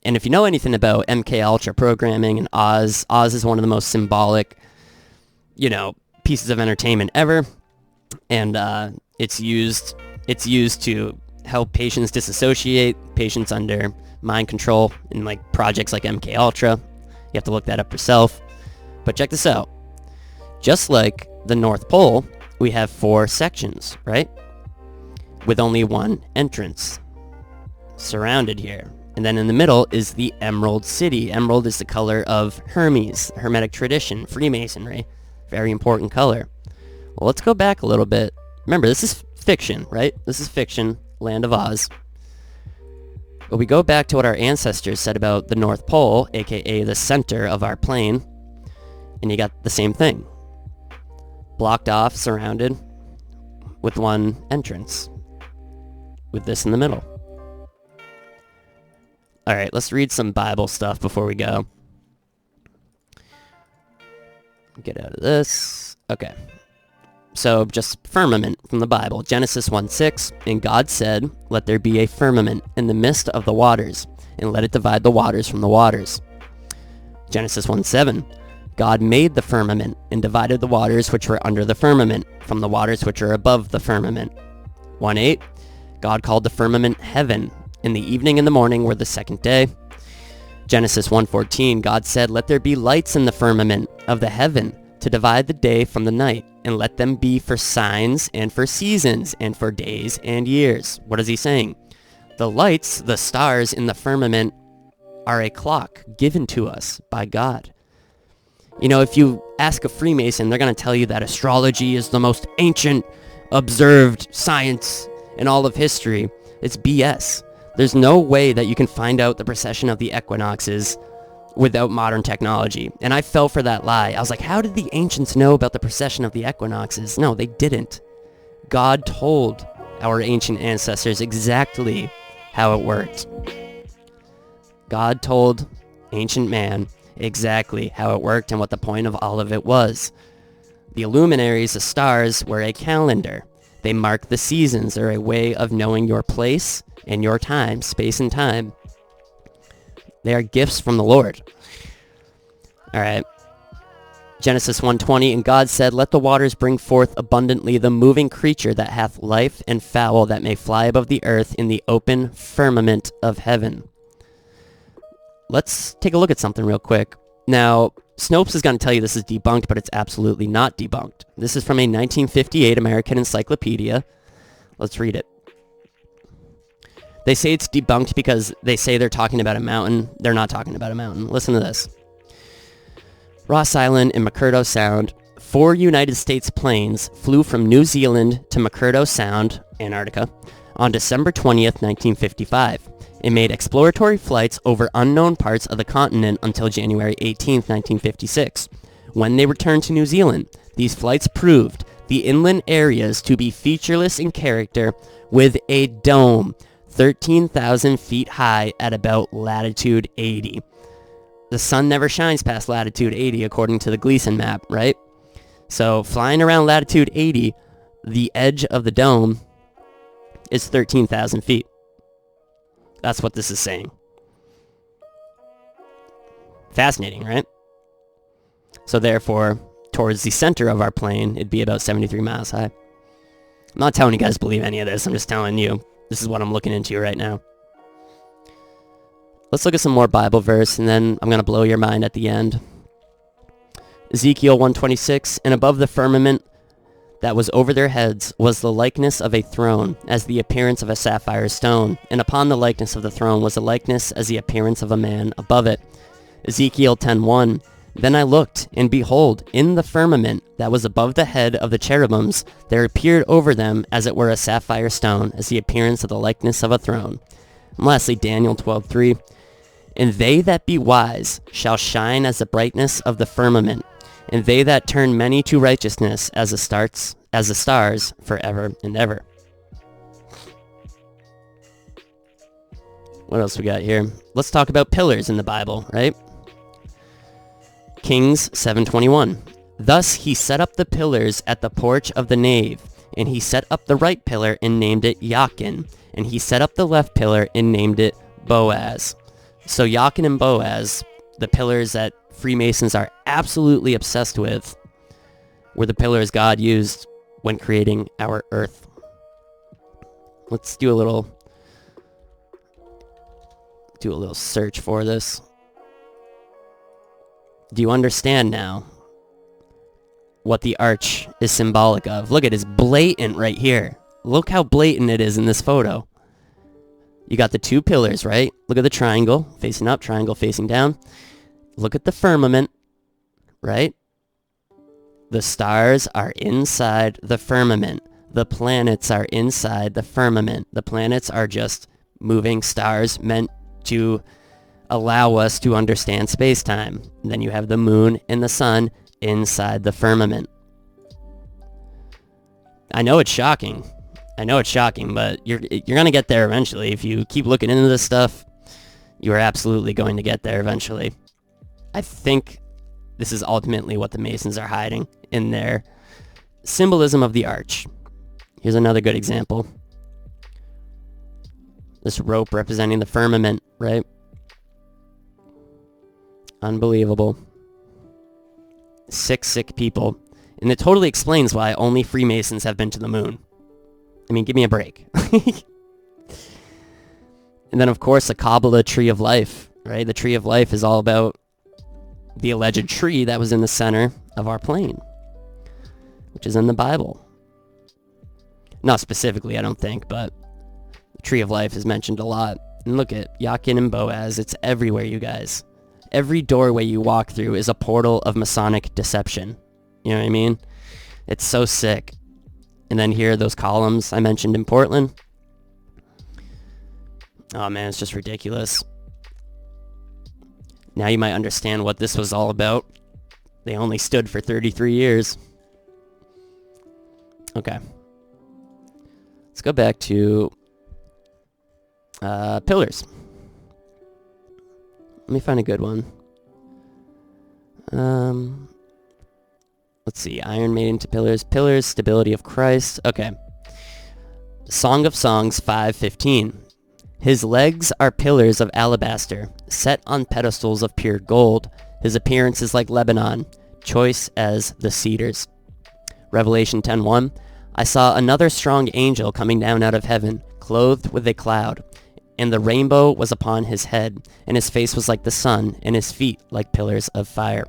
And if you know anything about MK Ultra programming and Oz is one of the most symbolic, pieces of entertainment ever. And it's used to help patients disassociate, patients under mind control in projects like MK Ultra. You have to look that up yourself. But check this out. Just like the North Pole, we have 4 sections, right? With only one entrance surrounded here. And then in the middle is the Emerald City. Emerald is the color of Hermes, Hermetic tradition, Freemasonry. Very important color. Well, let's go back a little bit. Remember, this is fiction, right? This is fiction, Land of Oz. But we go back to what our ancestors said about the North Pole, aka the center of our plane, and you got the same thing. Blocked off, surrounded, with one entrance, with this in the middle. Alright, let's read some Bible stuff before we go. Get out of this. Okay. So, just firmament from the Bible. Genesis 1:6, and God said, "Let there be a firmament in the midst of the waters, and let it divide the waters from the waters." Genesis 1:7, God made the firmament, and divided the waters which were under the firmament from the waters which are above the firmament. 1:8, God called the firmament heaven, and the evening and the morning were the second day. Genesis 1:14, God said, "Let there be lights in the firmament of the heaven to divide the day from the night, and let them be for signs and for seasons and for days and years." What is he saying? The lights, the stars in the firmament, are a clock given to us by God. If you ask a Freemason, they're going to tell you that astrology is the most ancient observed science in all of history. It's BS. There's no way that you can find out the precession of the equinoxes without modern technology. And I fell for that lie. I was like, how did the ancients know about the precession of the equinoxes? No, they didn't. God told our ancient ancestors exactly how it worked. God told ancient man exactly how it worked and what the point of all of it was. The luminaries, the stars, were a calendar. They mark the seasons. They're a way of knowing your place and your time, space and time. They are gifts from the Lord. All right. Genesis 1:20, and God said, "Let the waters bring forth abundantly the moving creature that hath life, and fowl that may fly above the earth in the open firmament of heaven." Let's take a look at something real quick. Now, Snopes is going to tell you this is debunked, but it's absolutely not debunked. This is from a 1958 American Encyclopedia. Let's read it. They say it's debunked because they say they're talking about a mountain. They're not talking about a mountain. Listen to this. Ross Island and McMurdo Sound, 4 United States planes flew from New Zealand to McMurdo Sound, Antarctica, on December 20th, 1955, and made exploratory flights over unknown parts of the continent until January 18th, 1956. When they returned to New Zealand, these flights proved the inland areas to be featureless in character, with a dome 13,000 feet high at about latitude 80. The sun never shines past latitude 80 according to the Gleason map, right? So flying around latitude 80, the edge of the dome is 13,000 feet. That's what this is saying. Fascinating, right? So therefore, towards the center of our plane, it'd be about 73 miles high. I'm not telling you guys to believe any of this. I'm just telling you, this is what I'm looking into right now. Let's look at some more Bible verse, and then I'm going to blow your mind at the end. Ezekiel 1:26, and above the firmament that was over their heads was the likeness of a throne, as the appearance of a sapphire stone, and upon the likeness of the throne was a likeness as the appearance of a man above it. Ezekiel 10:1, then I looked, and behold, in the firmament that was above the head of the cherubims, there appeared over them as it were a sapphire stone, as the appearance of the likeness of a throne. And lastly, Daniel 12:3, and they that be wise shall shine as the brightness of the firmament, and they that turn many to righteousness as the stars forever and ever. What else we got here? Let's talk about pillars in the Bible, right? Kings 7:21. Thus he set up the pillars at the porch of the nave, and he set up the right pillar and named it Jachin, and he set up the left pillar and named it Boaz. So Jachin and Boaz, the pillars that Freemasons are absolutely obsessed with, were the pillars God used when creating our earth. Let's do a little search for this. Do you understand now what the arch is symbolic of? Look, it is blatant right here. Look how blatant it is in this photo. You got the two pillars, right? Look at the triangle facing up, triangle facing down. Look at the firmament, right? The stars are inside the firmament. The planets are inside the firmament. The planets are just moving stars meant to allow us to understand space-time. And then you have the moon and the sun inside the firmament. I know it's shocking. But you're going to get there eventually. If you keep looking into this stuff, you are absolutely going to get there eventually. I think this is ultimately what the Masons are hiding in their symbolism of the arch. Here's another good example. This rope representing the firmament, right? Unbelievable. 6 sick people. And it totally explains why only Freemasons have been to the moon. I mean, give me a break. And then, of course, the Kabbalah Tree of Life, right? The Tree of Life is all about the alleged tree that was in the center of our plane, which is in the Bible. Not specifically, I don't think, but the Tree of Life is mentioned a lot. And look at Jachin and Boaz. It's everywhere, you guys. Every doorway you walk through is a portal of Masonic deception. You know what I mean? It's so sick. And then here are those columns I mentioned in Portland. Oh man, it's just ridiculous. Now you might understand what this was all about. They only stood for 33 years. Okay. Let's go back to pillars. Let me find a good one. Let's see. Iron Maiden to pillars. Pillars, stability of Christ. Okay. Song of Songs 5:15. His legs are pillars of alabaster, set on pedestals of pure gold. His appearance is like Lebanon, choice as the cedars. Revelation 10:1. I saw another strong angel coming down out of heaven, clothed with a cloud, and the rainbow was upon his head, and his face was like the sun, and his feet like pillars of fire.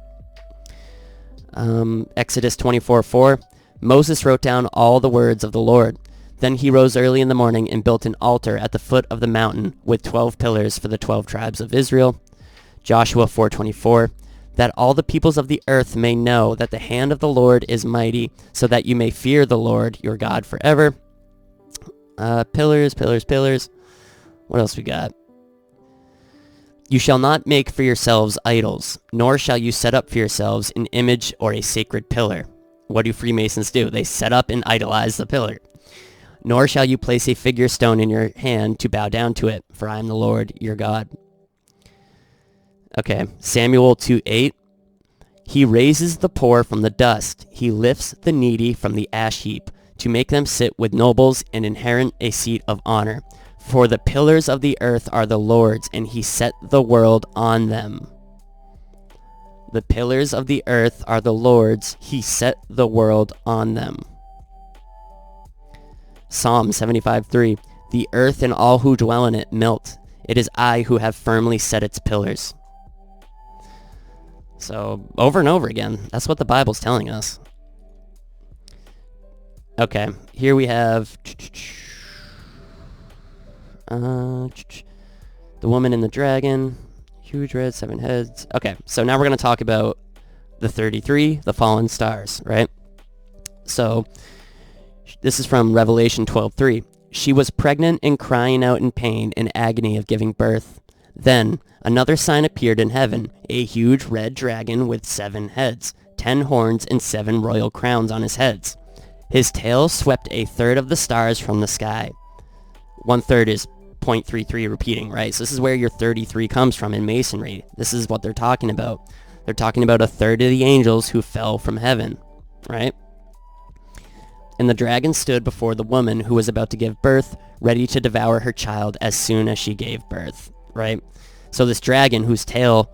Exodus 24:4. Moses wrote down all the words of the Lord. Then he rose early in the morning and built an altar at the foot of the mountain with 12 pillars for the 12 tribes of Israel. Joshua 4:24. That all the peoples of the earth may know that the hand of the Lord is mighty, so that you may fear the Lord your God forever. Pillars. What else we got? You shall not make for yourselves idols, nor shall you set up for yourselves an image or a sacred pillar. What do Freemasons do? They set up and idolize the pillar. Nor shall you place a figure stone in your hand to bow down to it, for I am the Lord your God. Okay, Samuel 2:8. He raises the poor from the dust. He lifts the needy from the ash heap to make them sit with nobles and inherit a seat of honor. For the pillars of the earth are the Lord's, and he set the world on them. The pillars of the earth are the Lord's, he set the world on them. Psalm 75:3. The earth and all who dwell in it melt. It is I who have firmly set its pillars. So, over and over again, that's what the Bible's telling us. Okay, here we have the woman and the dragon, huge red, 7 heads. Okay, so now we're going to talk about the 33, the fallen stars, right? So, this is from Revelation 12:3. She was pregnant and crying out in pain and agony of giving birth. Then another sign appeared in heaven, a huge red dragon with 7 heads, 10 horns, and 7 royal crowns on his heads. His tail swept a third of the stars from the sky. 1/3 is 0.33 repeating, right? So this is where your 33 comes from in Masonry. This is what they're talking about. They're talking about a third of the angels who fell from heaven, right? And the dragon stood before the woman who was about to give birth, ready to devour her child as soon as she gave birth, right? So this dragon whose tail,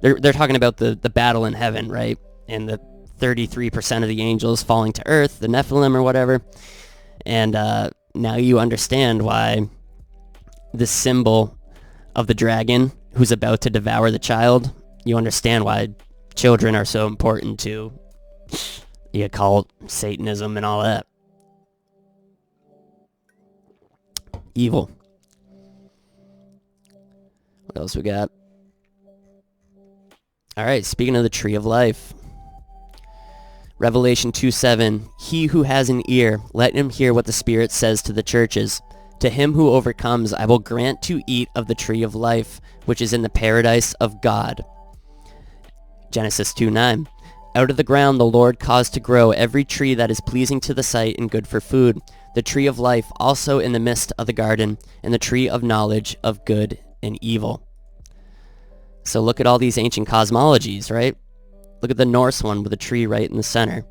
they're talking about the battle in heaven, right? And the 33% of the angels falling to earth, the Nephilim or whatever. And now you understand why the symbol of the dragon who's about to devour the child, you understand why children are so important to the occult, Satanism, and all that. Evil. What else we got? Alright, speaking of the tree of life. Revelation 2:7. He who has an ear, let him hear what the Spirit says to the churches. To him who overcomes, I will grant to eat of the tree of life, which is in the paradise of God. Genesis 2:9. Out of the ground the Lord caused to grow every tree that is pleasing to the sight and good for food, the tree of life also in the midst of the garden, and the tree of knowledge of good and evil. So look at all these ancient cosmologies, right? Look at the Norse one with a tree right in the center.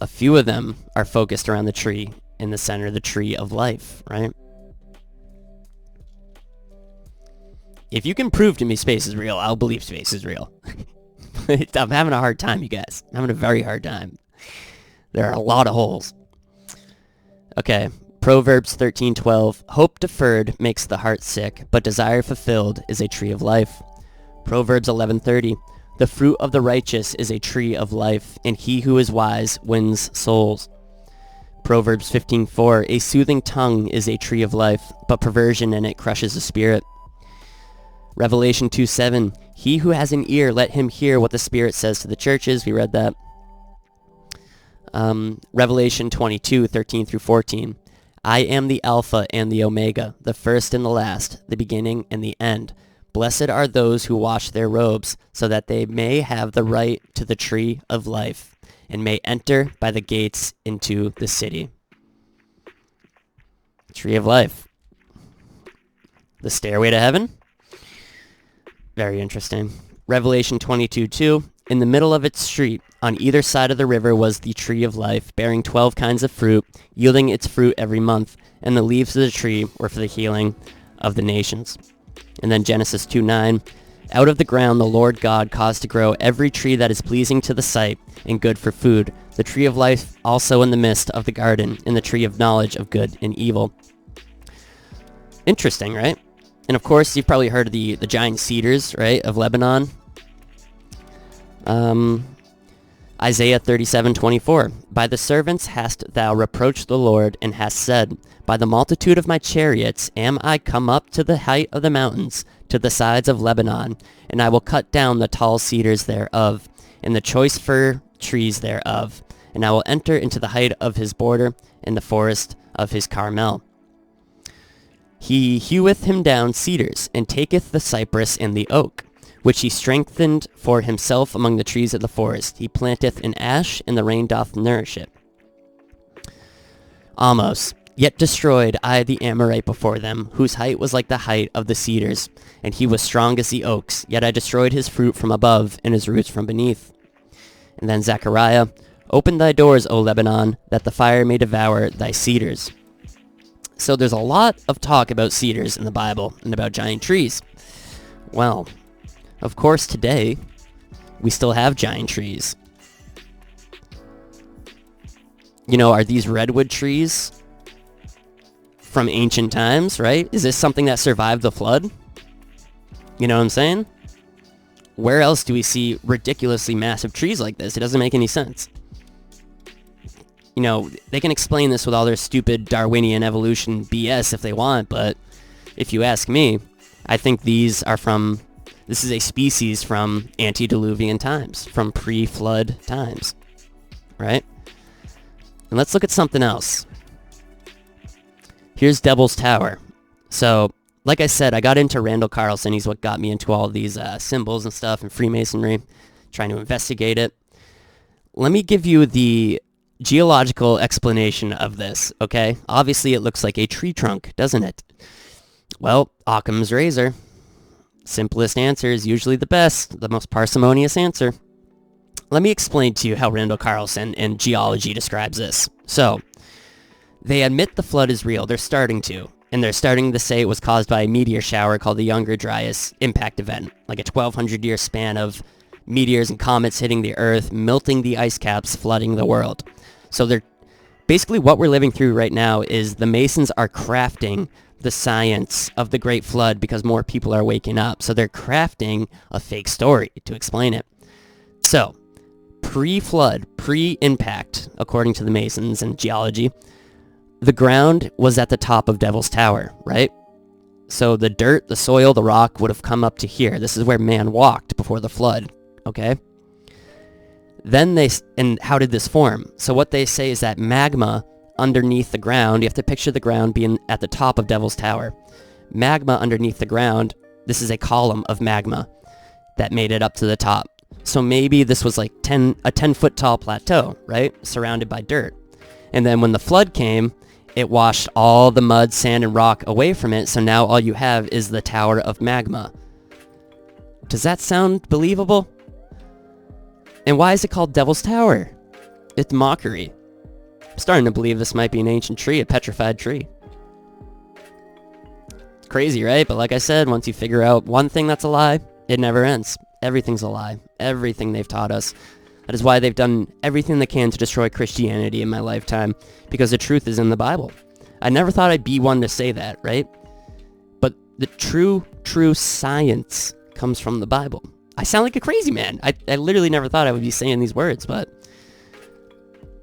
A few of them are focused around the tree in the center, the tree of life, right? If you can prove to me space is real, I'll believe space is real. I'm having a hard time, you guys. I'm having a very hard time. There are a lot of holes. Okay, Proverbs 13:12. Hope deferred makes the heart sick, but desire fulfilled is a tree of life. Proverbs 11:30. The fruit of the righteous is a tree of life, and he who is wise wins souls. Proverbs 15:4. A soothing tongue is a tree of life, but perversion in it crushes the spirit. Revelation 2:7. He who has an ear, let him hear what the Spirit says to the churches. We read that. Revelation 22:13 through 14. I am the Alpha and the Omega, the first and the last, the beginning and the end. Blessed are those who wash their robes, so that they may have the right to the tree of life, and may enter by the gates into the city. Tree of life. The stairway to heaven? Very interesting. Revelation 22:2. In the middle of its street, on either side of the river, was the tree of life, bearing 12 kinds of fruit, yielding its fruit every month, and the leaves of the tree were for the healing of the nations. And then Genesis 2:9. Out of the ground the Lord God caused to grow every tree that is pleasing to the sight and good for food, the tree of life also in the midst of the garden, and the tree of knowledge of good and evil. Interesting, right? And of course, you've probably heard of the giant cedars, right, of Lebanon. Isaiah 37:24. By the servants hast thou reproached the Lord, and hast said, by the multitude of my chariots am I come up to the height of the mountains, to the sides of Lebanon, and I will cut down the tall cedars thereof, and the choice fir trees thereof, and I will enter into the height of his border, and the forest of his Carmel. He heweth him down cedars, and taketh the cypress and the oak, which he strengthened for himself among the trees of the forest. He planteth an ash, and the rain doth nourish it. Amos. Yet destroyed I the Amorite before them, whose height was like the height of the cedars, and he was strong as the oaks. Yet I destroyed his fruit from above, and his roots from beneath. And then Zechariah. Open thy doors, O Lebanon, that the fire may devour thy cedars. So there's a lot of talk about cedars in the Bible and about giant trees. Well, of course today, we still have giant trees. You know, are these redwood trees from ancient times, right? Is this something that survived the flood? You know what I'm saying? Where else do we see ridiculously massive trees like this? It doesn't make any sense. You know, they can explain this with all their stupid Darwinian evolution BS if they want, but if you ask me, I think this is a species from antediluvian times, from pre-flood times, right? And let's look at something else. Here's Devil's Tower. So, like I said, I got into Randall Carlson. He's what got me into all these symbols and stuff and Freemasonry, trying to investigate it. Let me give you the geological explanation of this, okay? Obviously, it looks like a tree trunk, doesn't it? Well, Occam's razor. Simplest answer is usually the best, the most parsimonious answer. Let me explain to you how Randall Carlson and geology describes this. So, they admit the flood is real. They're starting to. And they're starting to say it was caused by a meteor shower called the Younger Dryas impact event, like a 1,200-year span of meteors and comets hitting the Earth, melting the ice caps, flooding the world. So they're basically what we're living through right now is the Masons are crafting the science of the Great Flood because more people are waking up. So they're crafting a fake story to explain it. So, pre-flood, pre-impact, according to the Masons and geology, the ground was at the top of Devil's Tower, right? So the dirt, the soil, the rock would have come up to here. This is where man walked before the flood, okay? Then and how did this form? So what they say is that magma underneath the ground, you have to picture the ground being at the top of Devil's Tower. Magma underneath the ground, this is a column of magma that made it up to the top. So maybe this was like a 10-foot tall plateau, right? Surrounded by dirt. And then when the flood came, it washed all the mud, sand, and rock away from it, so now all you have is the tower of magma. Does that sound believable? And why is it called Devil's Tower? It's mockery. I'm starting to believe this might be an ancient tree, a petrified tree. It's crazy, right? But like I said, once you figure out one thing that's a lie, it never ends. Everything's a lie. Everything they've taught us. That is why they've done everything they can to destroy Christianity in my lifetime, because the truth is in the Bible. I never thought I'd be one to say that, right? But the true science comes from the Bible. I sound like a crazy man. I literally never thought I would be saying these words, but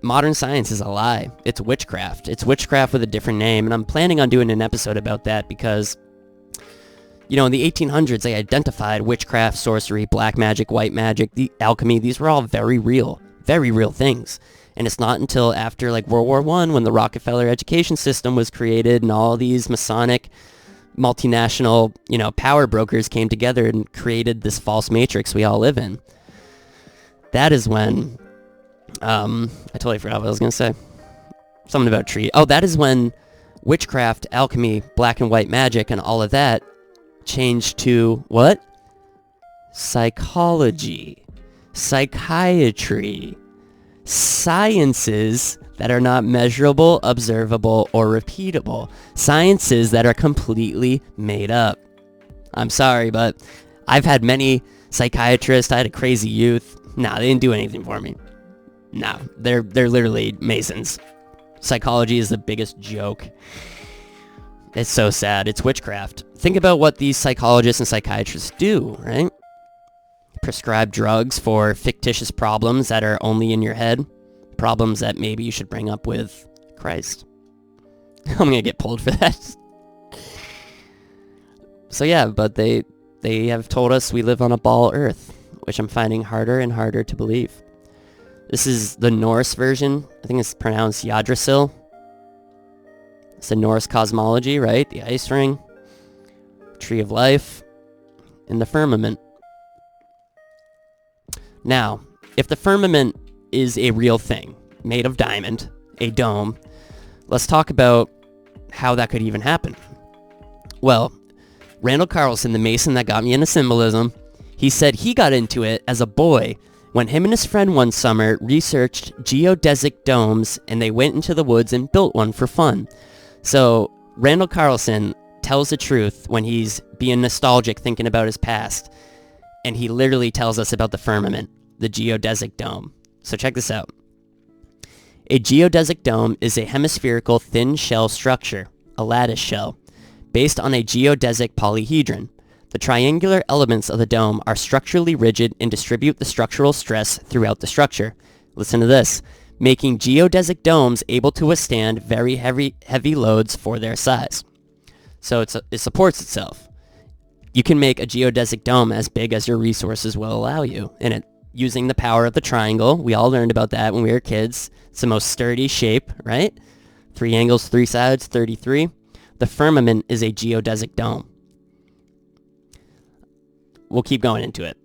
modern science is a lie. It's witchcraft. It's witchcraft with a different name, and I'm planning on doing an episode about that because, you know, in the 1800s, they identified witchcraft, sorcery, black magic, white magic, the alchemy. These were all very real things. And it's not until after, like, World War I, when the Rockefeller education system was created and all these Masonic multinational, you know, power brokers came together and created this false matrix we all live in. That is when, I totally forgot what I was going to say. Something about tree. Oh, that is when witchcraft, alchemy, black and white magic, and all of that changed to what? Psychology, psychiatry, sciences that are not measurable, observable, or repeatable. Sciences that are completely made up. I'm sorry, but I've had many psychiatrists. I had a crazy youth. Nah, they didn't do anything for me. No, they're literally Masons. Psychology is the biggest joke. It's so sad. It's witchcraft. Think about what these psychologists and psychiatrists do, right? Prescribe drugs for fictitious problems that are only in your head. Problems that maybe you should bring up with Christ. I'm going to get pulled for that. So yeah, but they have told us we live on a ball earth, which I'm finding harder and harder to believe. This is the Norse version. I think it's pronounced Yggdrasil. It's the Norse cosmology, right? The ice ring, tree of life, and the firmament. Now, if the firmament is a real thing, made of diamond, a dome, let's talk about how that could even happen. Well, Randall Carlson, the Mason that got me into symbolism, he said he got into it as a boy when him and his friend one summer researched geodesic domes, and they went into the woods and built one for fun. So Randall Carlson tells the truth when he's being nostalgic thinking about his past, and he literally tells us about the firmament, the geodesic dome. So check this out. A geodesic dome is a hemispherical thin shell structure, a lattice shell, based on a geodesic polyhedron. The triangular elements of the dome are structurally rigid and distribute the structural stress throughout the structure. Listen to this, making geodesic domes able to withstand very heavy loads for their size. So it supports itself. You can make a geodesic dome as big as your resources will allow you, and using the power of the triangle. We all learned about that when we were kids. It's the most sturdy shape, right? 3 angles, 3 sides, 33. The firmament is a geodesic dome. We'll keep going into it.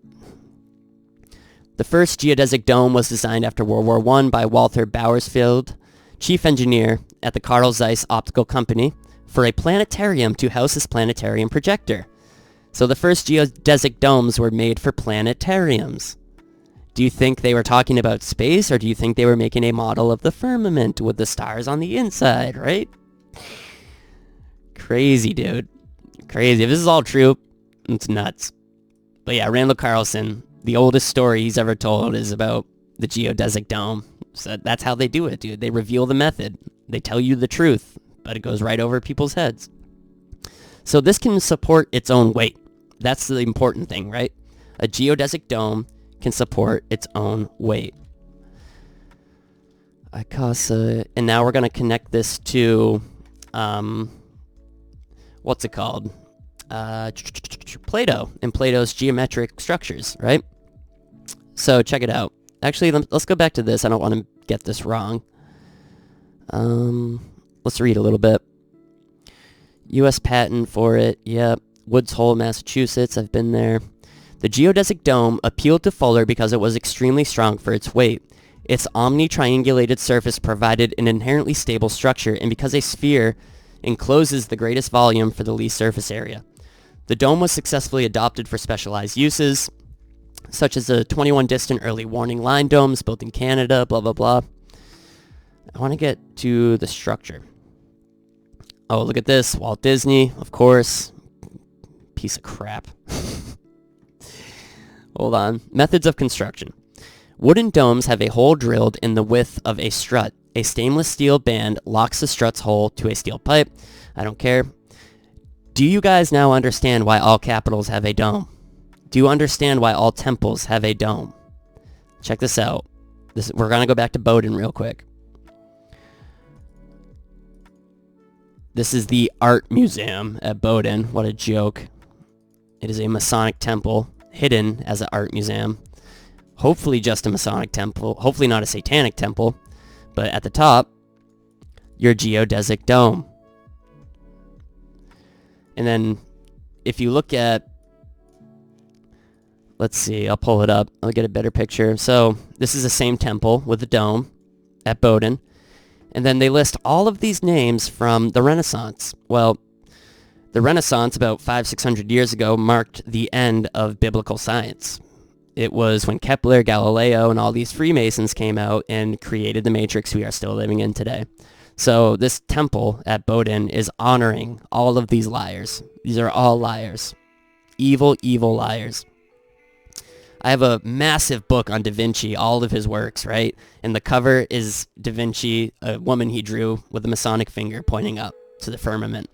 The first geodesic dome was designed after World War I by Walter Bowersfeld, chief engineer at the Carl Zeiss Optical Company, for a planetarium to house his planetarium projector. So the first geodesic domes were made for planetariums. Do you think they were talking about space, or do you think they were making a model of the firmament with the stars on the inside, right? Crazy, dude. Crazy. If this is all true, it's nuts. But yeah, Randall Carlson, the oldest story he's ever told is about the geodesic dome. So that's how they do it, dude. They reveal the method. They tell you the truth, but it goes right over people's heads. So this can support its own weight. That's the important thing, right? A geodesic dome can support its own weight. ICASA, and now we're going to connect this to, what's it called? Plato and Plato's geometric structures, right? So check it out. Actually, let's go back to this. I don't want to get this wrong. Let's read a little bit. U.S. patent for it. Yep. Woods Hole, Massachusetts. I've been there. The geodesic dome appealed to Fuller because it was extremely strong for its weight. Its omni-triangulated surface provided an inherently stable structure, and because a sphere encloses the greatest volume for the least surface area. The dome was successfully adopted for specialized uses, such as the 21 distant early warning line domes built in Canada, blah, blah, blah. I want to get to the structure. Oh, look at this. Walt Disney, of course. Piece of crap. Hold on. Methods of construction. Wooden domes have a hole drilled in the width of a strut. A stainless steel band locks the strut's hole to a steel pipe. I don't care. Do you guys now understand why all capitals have a dome? Do you understand why all temples have a dome? Check this out. We're going to go back to Bowdoin real quick. This is the Art Museum at Bowdoin. What a joke. It is a Masonic temple hidden as an art museum. Hopefully just a Masonic temple. Hopefully not a satanic temple. But at the top, your geodesic dome. And then if you look at, let's see, I'll pull it up. I'll get a better picture. So this is the same temple with the dome at Bowdoin. And then they list all of these names from the Renaissance. Well, the Renaissance about 500-600 years ago marked the end of biblical science. It was when Kepler, Galileo, and all these Freemasons came out and created the matrix we are still living in today. So this temple at Bowdoin is honoring all of these liars. These are all liars. Evil, evil liars. I have a massive book on Da Vinci, all of his works, right? And the cover is Da Vinci, a woman he drew with a Masonic finger pointing up to the firmament.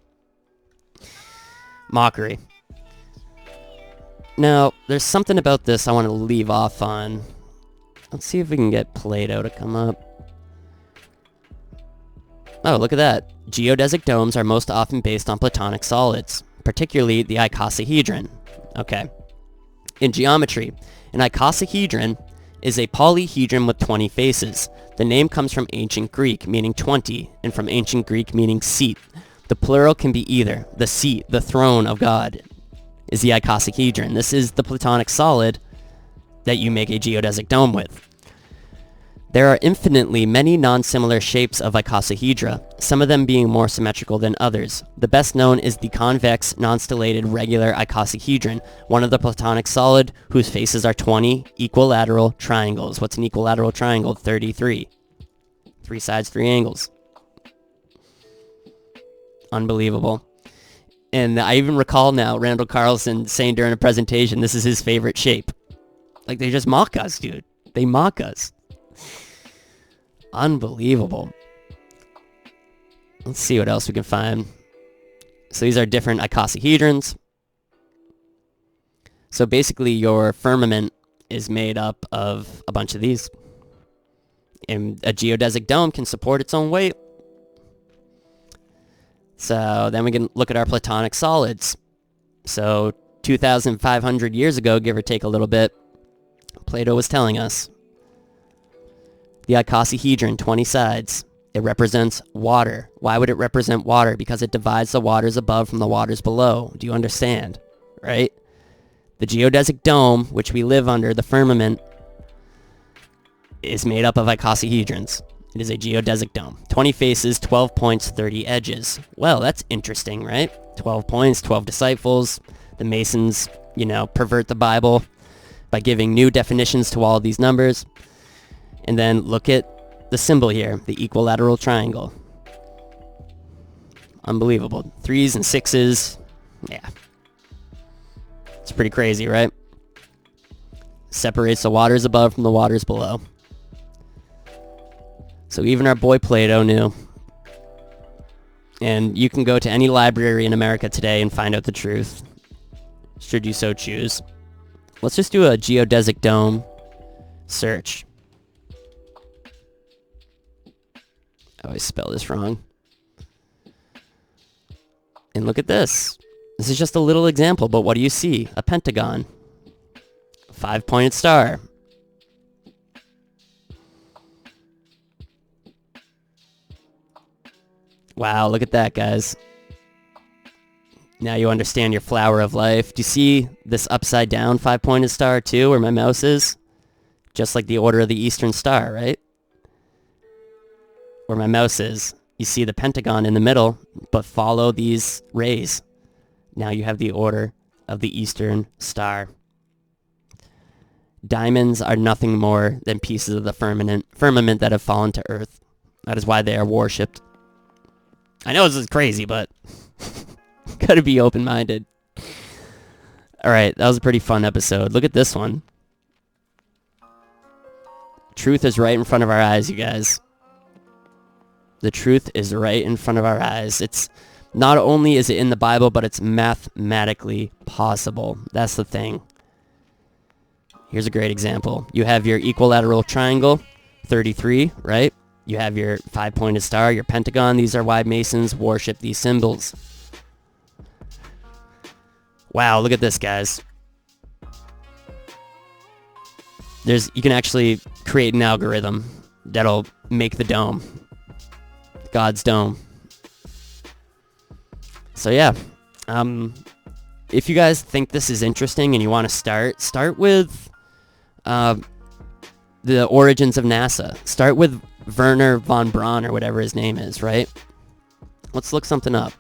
Mockery. Now, there's something about this I want to leave off on. Let's see if we can get Plato to come up. Oh, look at that. Geodesic domes are most often based on Platonic solids, particularly the icosahedron. Okay. In geometry, an icosahedron is a polyhedron with 20 faces. The name comes from ancient Greek, meaning 20, and from ancient Greek, meaning seat. The plural can be either. The seat, the throne of God, is the icosahedron. This is the Platonic solid that you make a geodesic dome with. There are infinitely many non-similar shapes of icosahedra, some of them being more symmetrical than others. The best known is the convex, non-stellated regular icosahedron, one of the Platonic solid whose faces are 20 equilateral triangles. What's an equilateral triangle? 33. 3 sides, 3 angles. Unbelievable. And I even recall now Randall Carlson saying during a presentation, this is his favorite shape. Like, they just mock us, dude. They mock us. Unbelievable. Let's see what else we can find. So these are different icosahedrons. So basically your firmament is made up of a bunch of these. And a geodesic dome can support its own weight. So then we can look at our Platonic solids. So 2,500 years ago, give or take a little bit, Plato was telling us the icosahedron, 20 sides, it represents water. Why would it represent water? Because it divides the waters above from the waters below. Do you understand? Right? The geodesic dome, which we live under, the firmament, is made up of icosahedrons. It is a geodesic dome. 20 faces, 12 points, 30 edges. Well, that's interesting, right? 12 points, 12 disciples. The Masons, pervert the Bible by giving new definitions to all of these numbers. And then look at the symbol here, the equilateral triangle. Unbelievable. 3s and 6s. Yeah. It's pretty crazy, right? Separates the waters above from the waters below. So even our boy Plato knew. And you can go to any library in America today and find out the truth, should you so choose. Let's just do a geodesic dome search. I always spell this wrong. And look at this. This is just a little example, but what do you see? A pentagon. A 5-pointed star. Wow, look at that, guys. Now you understand your flower of life. Do you see this upside down 5-pointed star too, where my mouse is? Just like the order of the Eastern Star, right? Where my mouse is. You see the pentagon in the middle, but follow these rays. Now you have the order of the Eastern Star. Diamonds are nothing more than pieces of the firmament that have fallen to Earth. That is why they are worshipped. I know this is crazy, but gotta be open-minded. Alright, that was a pretty fun episode. Look at this one. Truth is right in front of our eyes, you guys. The truth is right in front of our eyes. It's not only is it in the Bible, but it's mathematically possible. That's the thing. Here's a great example. You have your equilateral triangle, 33, right? You have your 5-pointed star, your pentagon. These are why Masons worship these symbols. Wow, look at this, guys. You can actually create an algorithm that'll make the dome. God's dome. So yeah, if you guys think this is interesting and you want to start with the origins of NASA. Start with Werner von Braun or whatever his name is, right? Let's look something up.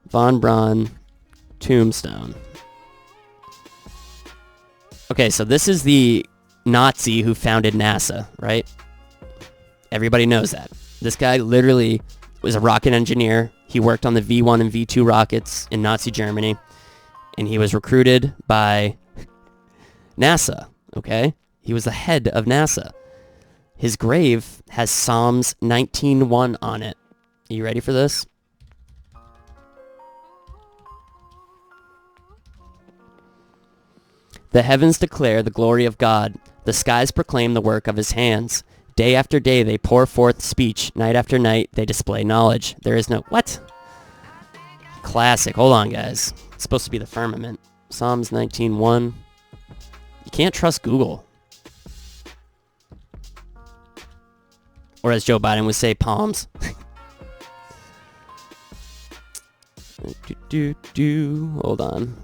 Von Braun tombstone. Okay, so this is the Nazi who founded NASA, right? Everybody knows that. This guy literally was a rocket engineer. He worked on the V1 and V2 rockets in Nazi Germany, and he was recruited by NASA, okay? He was the head of NASA. His grave has Psalms 19:1 on it. Are you ready for this? The heavens declare the glory of God. The skies proclaim the work of his hands. Day after day they pour forth speech. Night after night they display knowledge. There is no... What? Classic. Hold on, guys. It's supposed to be the firmament. Psalms 19:1. You can't trust Google. Or as Joe Biden would say, palms. Hold on.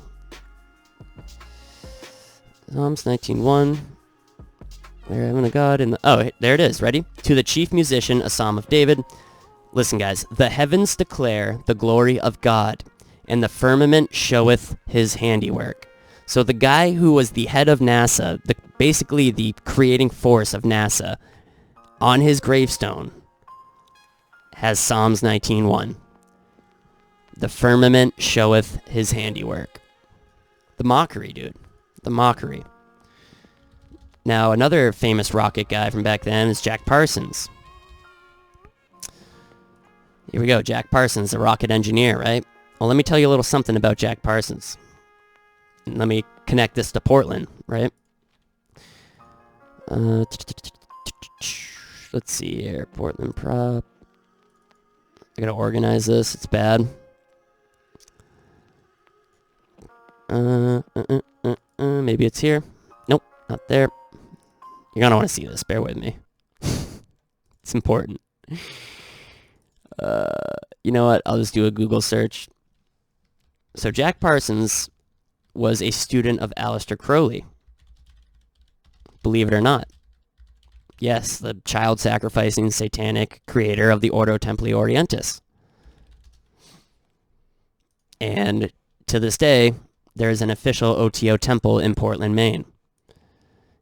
Psalms 19:1. There, I'm gonna God in the... Oh, there it is. Ready? To the chief musician, a psalm of David. Listen, guys. The heavens declare the glory of God, and the firmament showeth his handiwork. So the guy who was the head of NASA, basically the creating force of NASA, on his gravestone has Psalms 19:1. The firmament showeth his handiwork. The mockery, dude. The mockery. Now, another famous rocket guy from back then is Jack Parsons. Here we go, Jack Parsons, the rocket engineer, right? Well, let me tell you a little something about Jack Parsons. And let me connect this to Portland, right? Let's see here, Portland prop. I gotta organize this, it's bad. Maybe it's here. Nope, not there. You're gonna want to see this. Bear with me. It's important. You know what? I'll just do a Google search. So Jack Parsons was a student of Aleister Crowley. Believe it or not. Yes, the child-sacrificing satanic creator of the Ordo Templi Orientis. And to this day, there is an official OTO temple in Portland, Maine.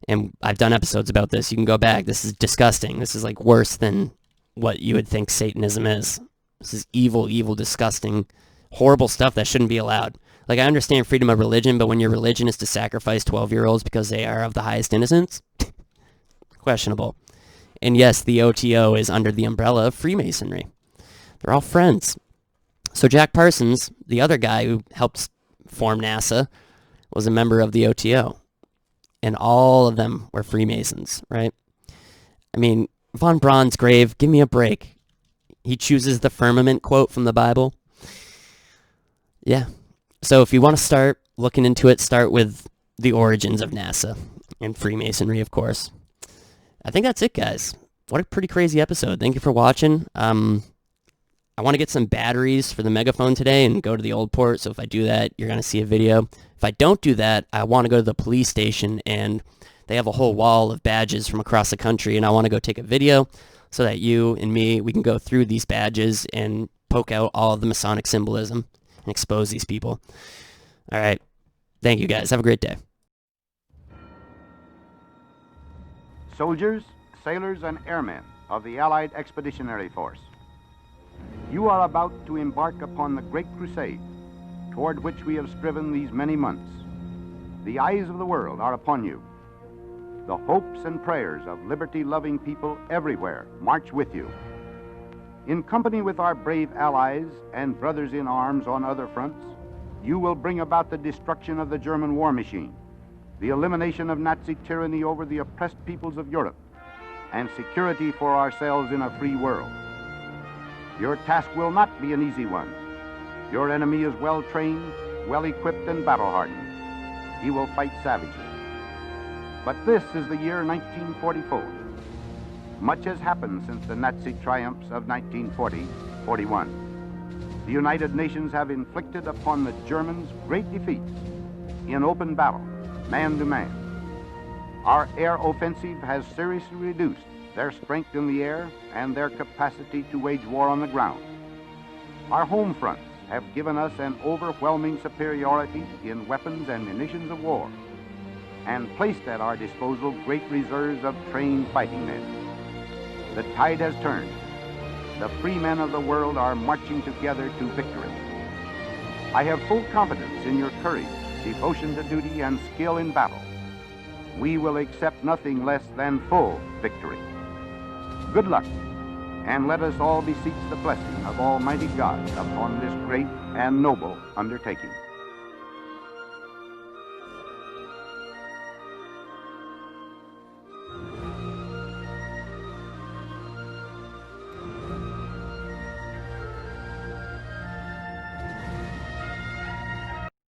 And I've done episodes about this. You can go back. This is disgusting. This is like worse than what you would think Satanism is. This is evil, evil, disgusting, horrible stuff that shouldn't be allowed. Like, I understand freedom of religion, but when your religion is to sacrifice 12-year-olds because they are of the highest innocence, questionable. And yes, the OTO is under the umbrella of Freemasonry. They're all friends. So Jack Parsons, the other guy who helped form NASA, was a member of the OTO. And all of them were Freemasons, right? I mean, von Braun's grave, give me a break. He chooses the firmament quote from the Bible. Yeah. So if you want to start looking into it, start with the origins of NASA and Freemasonry, of course. I think that's it, guys. What a pretty crazy episode. Thank you for watching. I want to get some batteries for the megaphone today and go to the old port. So if I do that, you're going to see a video. If I don't do that, I want to go to the police station, and they have a whole wall of badges from across the country, and I want to go take a video so that you and me, we can go through these badges and poke out all of the Masonic symbolism and expose these people. All right. Thank you, guys. Have a great day. Soldiers, sailors, and airmen of the Allied Expeditionary Force, you are about to embark upon the great crusade toward which we have striven these many months. The eyes of the world are upon you. The hopes and prayers of liberty-loving people everywhere march with you. In company with our brave allies and brothers in arms on other fronts, you will bring about the destruction of the German war machine, the elimination of Nazi tyranny over the oppressed peoples of Europe, and security for ourselves in a free world. Your task will not be an easy one. Your enemy is well-trained, well-equipped, and battle-hardened. He will fight savagely. But this is the year 1944. Much has happened since the Nazi triumphs of 1940-41. The United Nations have inflicted upon the Germans great defeats in open battle, man to man. Our air offensive has seriously reduced their strength in the air and their capacity to wage war on the ground. Our home fronts have given us an overwhelming superiority in weapons and munitions of war, and placed at our disposal great reserves of trained fighting men. The tide has turned. The free men of the world are marching together to victory. I have full confidence in your courage, devotion to duty, and skill in battle. We will accept nothing less than full victory. Good luck, and let us all beseech the blessing of Almighty God upon this great and noble undertaking.